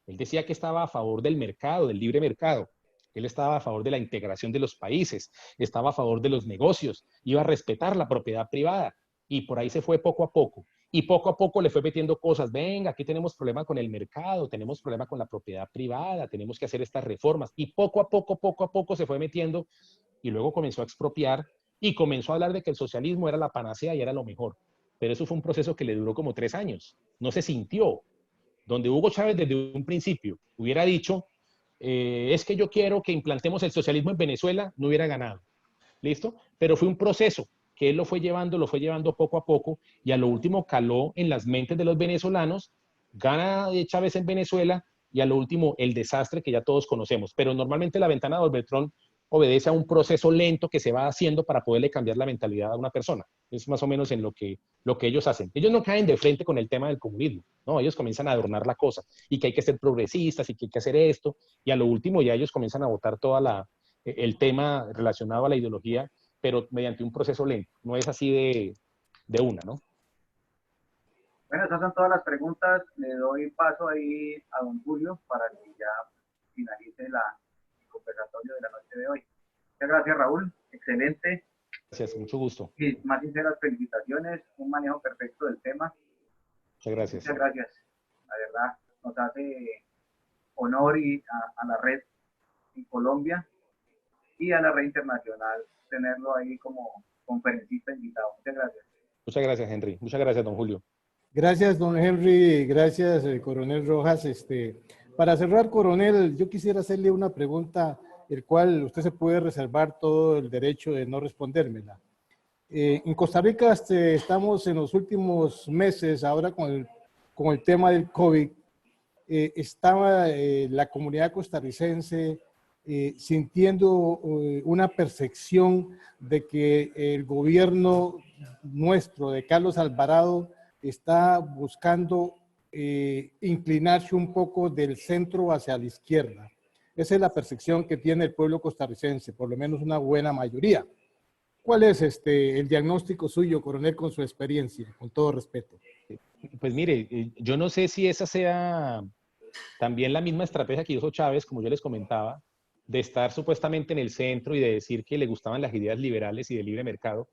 él decía que estaba a favor del mercado, del libre mercado. Él estaba a favor de la integración de los países, estaba a favor de los negocios, iba a respetar la propiedad privada. Y por ahí se fue poco a poco. Y poco a poco le fue metiendo cosas. Venga, aquí tenemos problema con el mercado, tenemos problema con la propiedad privada, tenemos que hacer estas reformas. Y poco a poco se fue metiendo y luego comenzó a expropiar y comenzó a hablar de que el socialismo era la panacea y era lo mejor. Pero eso fue un proceso que le duró como 3 años. No se sintió. Donde Hugo Chávez desde un principio hubiera dicho, es que yo quiero que implantemos el socialismo en Venezuela, no hubiera ganado. ¿Listo? Pero fue un proceso que él lo fue llevando poco a poco y a lo último caló en las mentes de los venezolanos, gana Chávez en Venezuela y a lo último el desastre que ya todos conocemos. Pero normalmente la ventana de Orbeltrón obedece a un proceso lento que se va haciendo para poderle cambiar la mentalidad a una persona. Es más o menos en lo que ellos hacen. Ellos no caen de frente con el tema del comunismo, ¿no? Ellos comienzan a adornar la cosa y que hay que ser progresistas y que hay que hacer esto y a lo último ya ellos comienzan a botar toda el tema relacionado a la ideología, pero mediante un proceso lento. No es así de una, ¿no? Bueno, esas son todas las preguntas. Le doy paso ahí a don Julio para que ya finalice el conversatorio de la noche de hoy. Muchas gracias, Raúl. Excelente. Gracias, mucho gusto. Y más sinceras felicitaciones. Un manejo perfecto del tema. Muchas gracias. Muchas gracias. La verdad, nos hace honor a la red en Colombia y a la red internacional tenerlo ahí como conferencista invitado. Muchas gracias. Muchas gracias, Henry. Muchas gracias, don Julio. Gracias, don Henry. Gracias, coronel Rojas. Para cerrar, coronel, yo quisiera hacerle una pregunta, el cual usted se puede reservar todo el derecho de no respondérmela. En Costa Rica estamos en los últimos meses, ahora con el tema del COVID, estaba la comunidad costarricense sintiendo una percepción de que el gobierno nuestro, de Carlos Alvarado, está buscando inclinarse un poco del centro hacia la izquierda. Esa es la percepción que tiene el pueblo costarricense, por lo menos una buena mayoría. ¿Cuál es el diagnóstico suyo, coronel, con su experiencia, con todo respeto? Pues mire, yo no sé si esa sea también la misma estrategia que hizo Chávez, como yo les comentaba, de estar supuestamente en el centro y de decir que le gustaban las ideas liberales y de libre mercado,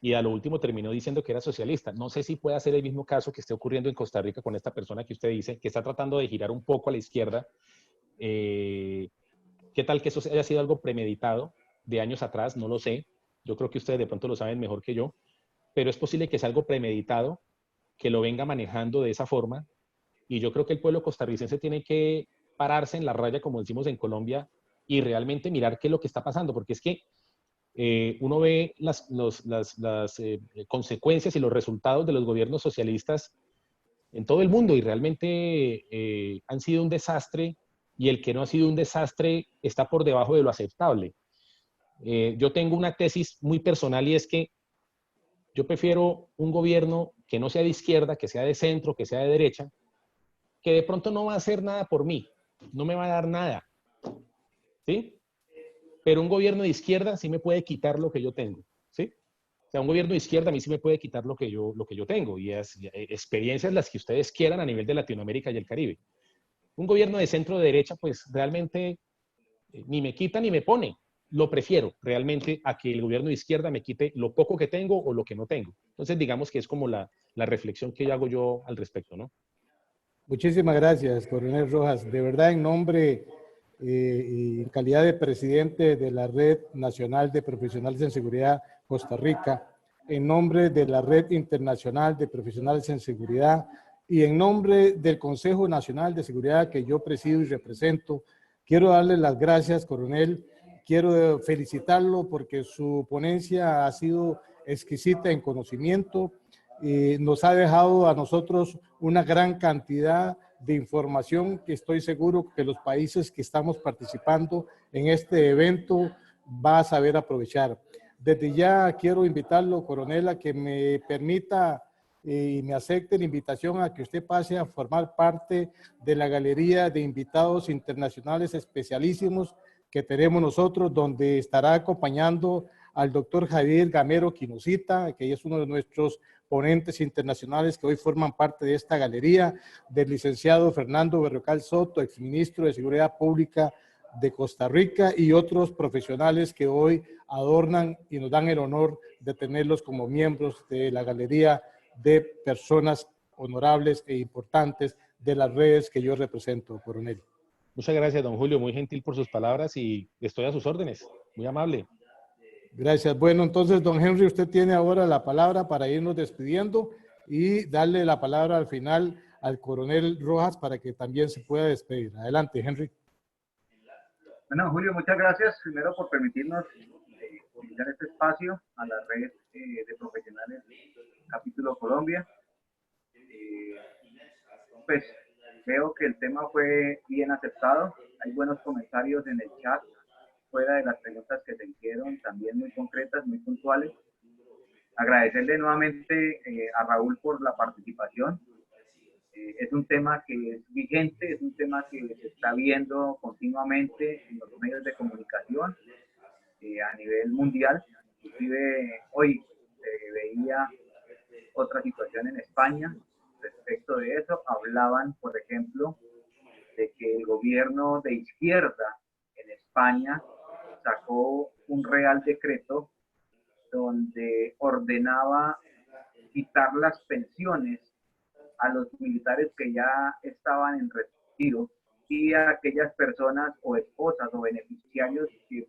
y a lo último terminó diciendo que era socialista. No sé si puede ser el mismo caso que esté ocurriendo en Costa Rica con esta persona que usted dice, que está tratando de girar un poco a la izquierda. ¿Qué tal que eso haya sido algo premeditado de años atrás? No lo sé. Yo creo que ustedes de pronto lo saben mejor que yo, pero es posible que sea algo premeditado, que lo venga manejando de esa forma, y yo creo que el pueblo costarricense tiene que pararse en la raya, como decimos en Colombia, y realmente mirar qué es lo que está pasando, porque es que uno ve las consecuencias y los resultados de los gobiernos socialistas en todo el mundo y realmente han sido un desastre, y el que no ha sido un desastre está por debajo de lo aceptable. Yo tengo una tesis muy personal y es que yo prefiero un gobierno que no sea de izquierda, que sea de centro, que sea de derecha, que de pronto no va a hacer nada por mí, no me va a dar nada, ¿sí? Pero un gobierno de izquierda sí me puede quitar lo que yo tengo, ¿sí? O sea, un gobierno de izquierda a mí sí me puede quitar lo que yo tengo, y es experiencias las que ustedes quieran a nivel de Latinoamérica y el Caribe. Un gobierno de centro derecha, pues realmente ni me quita ni me pone. Lo prefiero realmente a que el gobierno de izquierda me quite lo poco que tengo o lo que no tengo. Entonces, digamos que es como la reflexión que hago yo al respecto, ¿no? Muchísimas gracias, coronel Rojas. De verdad, en nombre y en calidad de presidente de la Red Nacional de Profesionales en Seguridad Costa Rica, en nombre de la Red Internacional de Profesionales en Seguridad y en nombre del Consejo Nacional de Seguridad que yo presido y represento, quiero darle las gracias, coronel. Quiero felicitarlo porque su ponencia ha sido exquisita en conocimiento. Nos ha dejado a nosotros una gran cantidad de información que estoy seguro que los países que estamos participando en este evento va a saber aprovechar. Desde ya quiero invitarlo, coronel, a que me permita y me acepte la invitación a que usted pase a formar parte de la galería de invitados internacionales especialísimos que tenemos nosotros, donde estará acompañando al doctor Javier Gamero Quinocita, que es uno de nuestros ponentes internacionales que hoy forman parte de esta galería, del licenciado Fernando Berrocal Soto, exministro de Seguridad Pública de Costa Rica, y otros profesionales que hoy adornan y nos dan el honor de tenerlos como miembros de la galería de personas honorables e importantes de las redes que yo represento, coronel. Muchas gracias, don Julio, muy gentil por sus palabras y estoy a sus órdenes, muy amable. Gracias. Bueno, entonces, don Henry, usted tiene ahora la palabra para irnos despidiendo y darle la palabra al final al coronel Rojas para que también se pueda despedir. Adelante, Henry. Bueno, Julio, muchas gracias primero por permitirnos utilizar este espacio a la red de profesionales Capítulo Colombia. Pues veo que el tema fue bien aceptado. Hay buenos comentarios en el chat, fuera de las preguntas que se hicieron, también muy concretas, muy puntuales. Agradecerle nuevamente a Raúl por la participación. Es un tema que es vigente, es un tema que se está viendo continuamente en los medios de comunicación a nivel mundial. Inclusive hoy veía otra situación en España respecto de eso. Hablaban, por ejemplo, de que el gobierno de izquierda en España sacó un real decreto donde ordenaba quitar las pensiones a los militares que ya estaban en retiro y a aquellas personas o esposas o beneficiarios que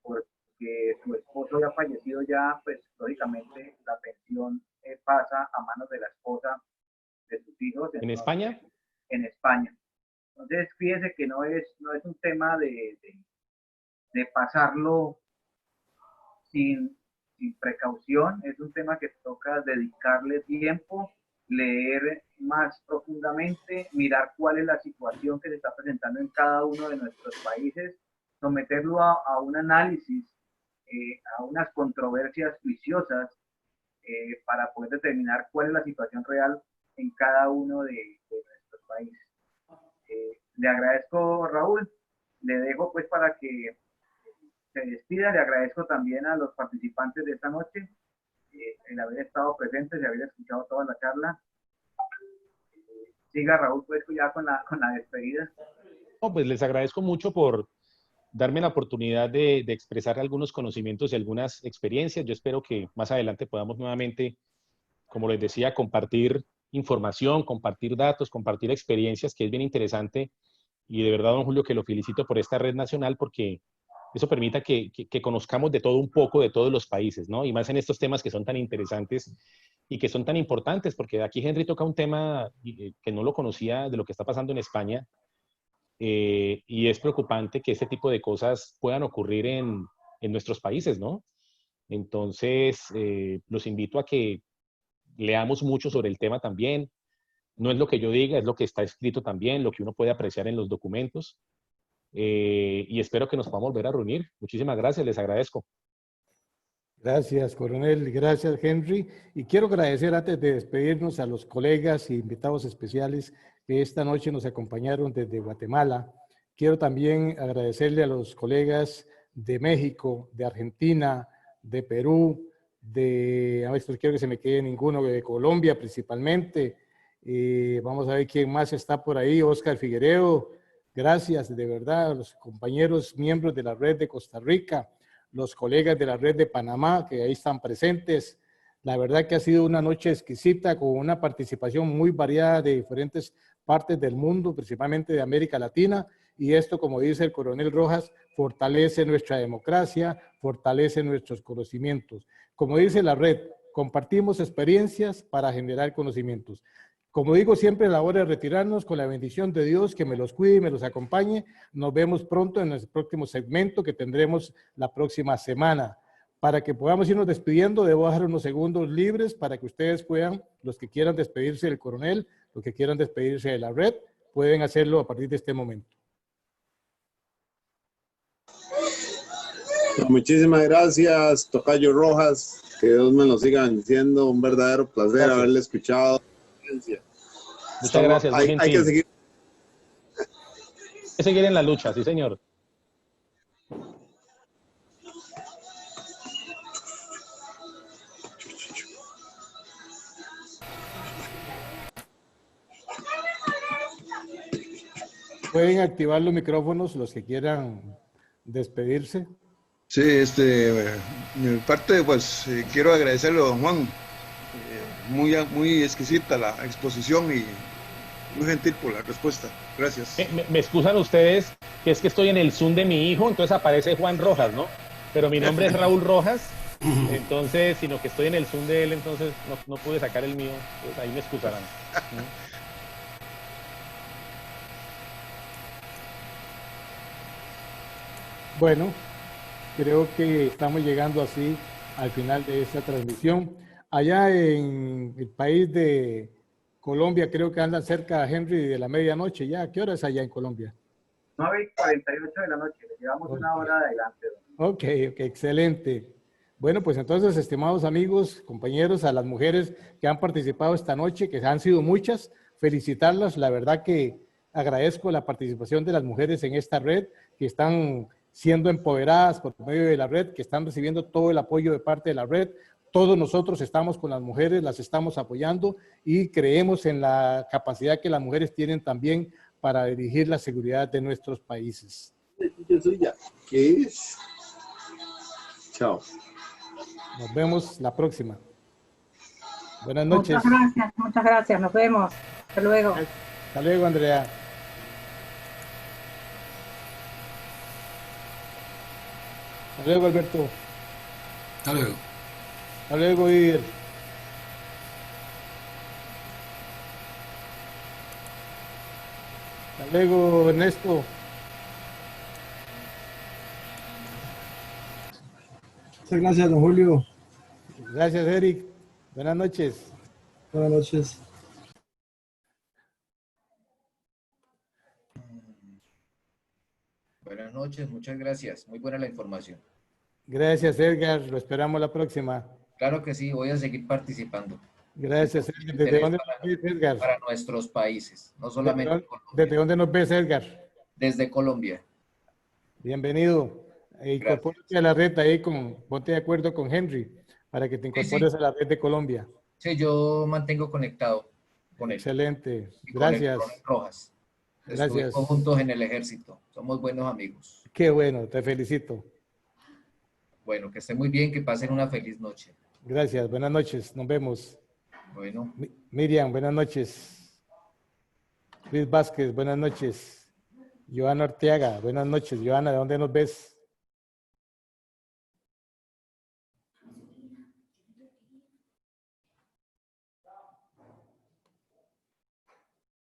porque su esposo ya fallecido ya, pues lógicamente la pensión pasa a manos de la esposa de sus hijos. ¿En España? En España. Entonces, fíjese que no es un tema de pasarlo sin precaución, es un tema que toca dedicarle tiempo, leer más profundamente, mirar cuál es la situación que se está presentando en cada uno de nuestros países, someterlo a un análisis, a unas controversias juiciosas para poder determinar cuál es la situación real en cada uno de nuestros países. Le agradezco, Raúl, le dejo pues para que se despida. Le agradezco también a los participantes de esta noche el haber estado presentes y haber escuchado toda la charla. Siga, Raúl, pues ya con la despedida. No, pues les agradezco mucho por darme la oportunidad de expresar algunos conocimientos y algunas experiencias. Yo espero que más adelante podamos nuevamente, como les decía, compartir información, compartir datos, compartir experiencias, que es bien interesante. Y de verdad, don Julio, que lo felicito por esta red nacional, porque eso permita que conozcamos de todo un poco, de todos los países, ¿no? Y más en estos temas que son tan interesantes y que son tan importantes, porque aquí Henry toca un tema que no lo conocía de lo que está pasando en España, y es preocupante que este tipo de cosas puedan ocurrir en nuestros países, ¿no? Entonces, los invito a que leamos mucho sobre el tema también. No es lo que yo diga, es lo que está escrito también, lo que uno puede apreciar en los documentos. Y espero que nos podamos volver a reunir. Muchísimas gracias, les agradezco. Gracias, coronel. Gracias, Henry. Y quiero agradecer antes de despedirnos a los colegas e invitados especiales que esta noche nos acompañaron desde Guatemala. Quiero también agradecerle a los colegas de México, de Argentina, de Perú, a ver, quiero que se me quede ninguno, de Colombia principalmente. Vamos a ver quién más está por ahí. Oscar Figueredo, gracias de verdad a los compañeros miembros de la red de Costa Rica, los colegas de la red de Panamá que ahí están presentes. La verdad que ha sido una noche exquisita con una participación muy variada de diferentes partes del mundo, principalmente de América Latina, y esto, como dice el coronel Rojas, fortalece nuestra democracia, fortalece nuestros conocimientos. Como dice la red, compartimos experiencias para generar conocimientos. Como digo siempre, a la hora de retirarnos, con la bendición de Dios, que me los cuide y me los acompañe. Nos vemos pronto en el próximo segmento que tendremos la próxima semana. Para que podamos irnos despidiendo, debo dejar unos segundos libres para que ustedes puedan, los que quieran despedirse del coronel, los que quieran despedirse de la red, pueden hacerlo a partir de este momento. Muchísimas gracias, Tocayo Rojas. Que Dios me lo siga bendiciendo. Un verdadero placer haberle escuchado. Muchas gracias. Muy Hay que seguir. Hay que seguir en la lucha, sí, señor. Pueden activar los micrófonos los que quieran despedirse. Sí, de mi parte, pues quiero agradecerle a don Juan. Muy exquisita la exposición y muy gentil por la respuesta. Gracias. Me excusan ustedes que es que estoy en el Zoom de mi hijo, entonces aparece Juan Rojas, ¿no? Pero mi nombre es Raúl Rojas, entonces, sino que estoy en el Zoom de él, entonces no pude sacar el mío, pues ahí me excusarán. Bueno, creo que estamos llegando así al final de esta transmisión. Allá en el país de Colombia, creo que andan cerca, Henry, de la medianoche ya. ¿Qué hora es allá en Colombia? 9:48 de la noche. Le llevamos una hora de adelante. Ok, excelente. Bueno, pues entonces, estimados amigos, compañeros, a las mujeres que han participado esta noche, que han sido muchas, felicitarlas. La verdad que agradezco la participación de las mujeres en esta red, que están siendo empoderadas por medio de la red, que están recibiendo todo el apoyo de parte de la red. Todos nosotros estamos con las mujeres, las estamos apoyando y creemos en la capacidad que las mujeres tienen también para dirigir la seguridad de nuestros países. ¿Qué es? Chao. Nos vemos la próxima. Buenas noches. Muchas gracias. Nos vemos. Hasta luego. Hasta luego, Andrea. Hasta luego, Alberto. Hasta luego. Hasta luego, Ider. Hasta luego, Ernesto. Muchas gracias, don Julio. Gracias, Eric. Buenas noches. Buenas noches. Buenas noches, muchas gracias. Muy buena la información. Gracias, Edgar. Lo esperamos la próxima. Claro que sí, voy a seguir participando. Gracias, Edgar. ¿Desde dónde nos ves, Edgar? Para nuestros países, no solamente Colombia. ¿Desde dónde nos ves, Edgar? Desde Colombia. Bienvenido. Incorpórate a la red ahí, ponte de acuerdo con Henry para que te incorpores a la red de Colombia. Sí, yo mantengo conectado con él. Excelente. Y gracias. Con el Rojas. Gracias. Estuvimos juntos en el ejército. Somos buenos amigos. Qué bueno, te felicito. Bueno, que estén muy bien, que pasen una feliz noche. Gracias, buenas noches, nos vemos. Bueno. Miriam, buenas noches. Luis Vázquez, buenas noches. Joana Orteaga, buenas noches. Joana, ¿de dónde nos ves?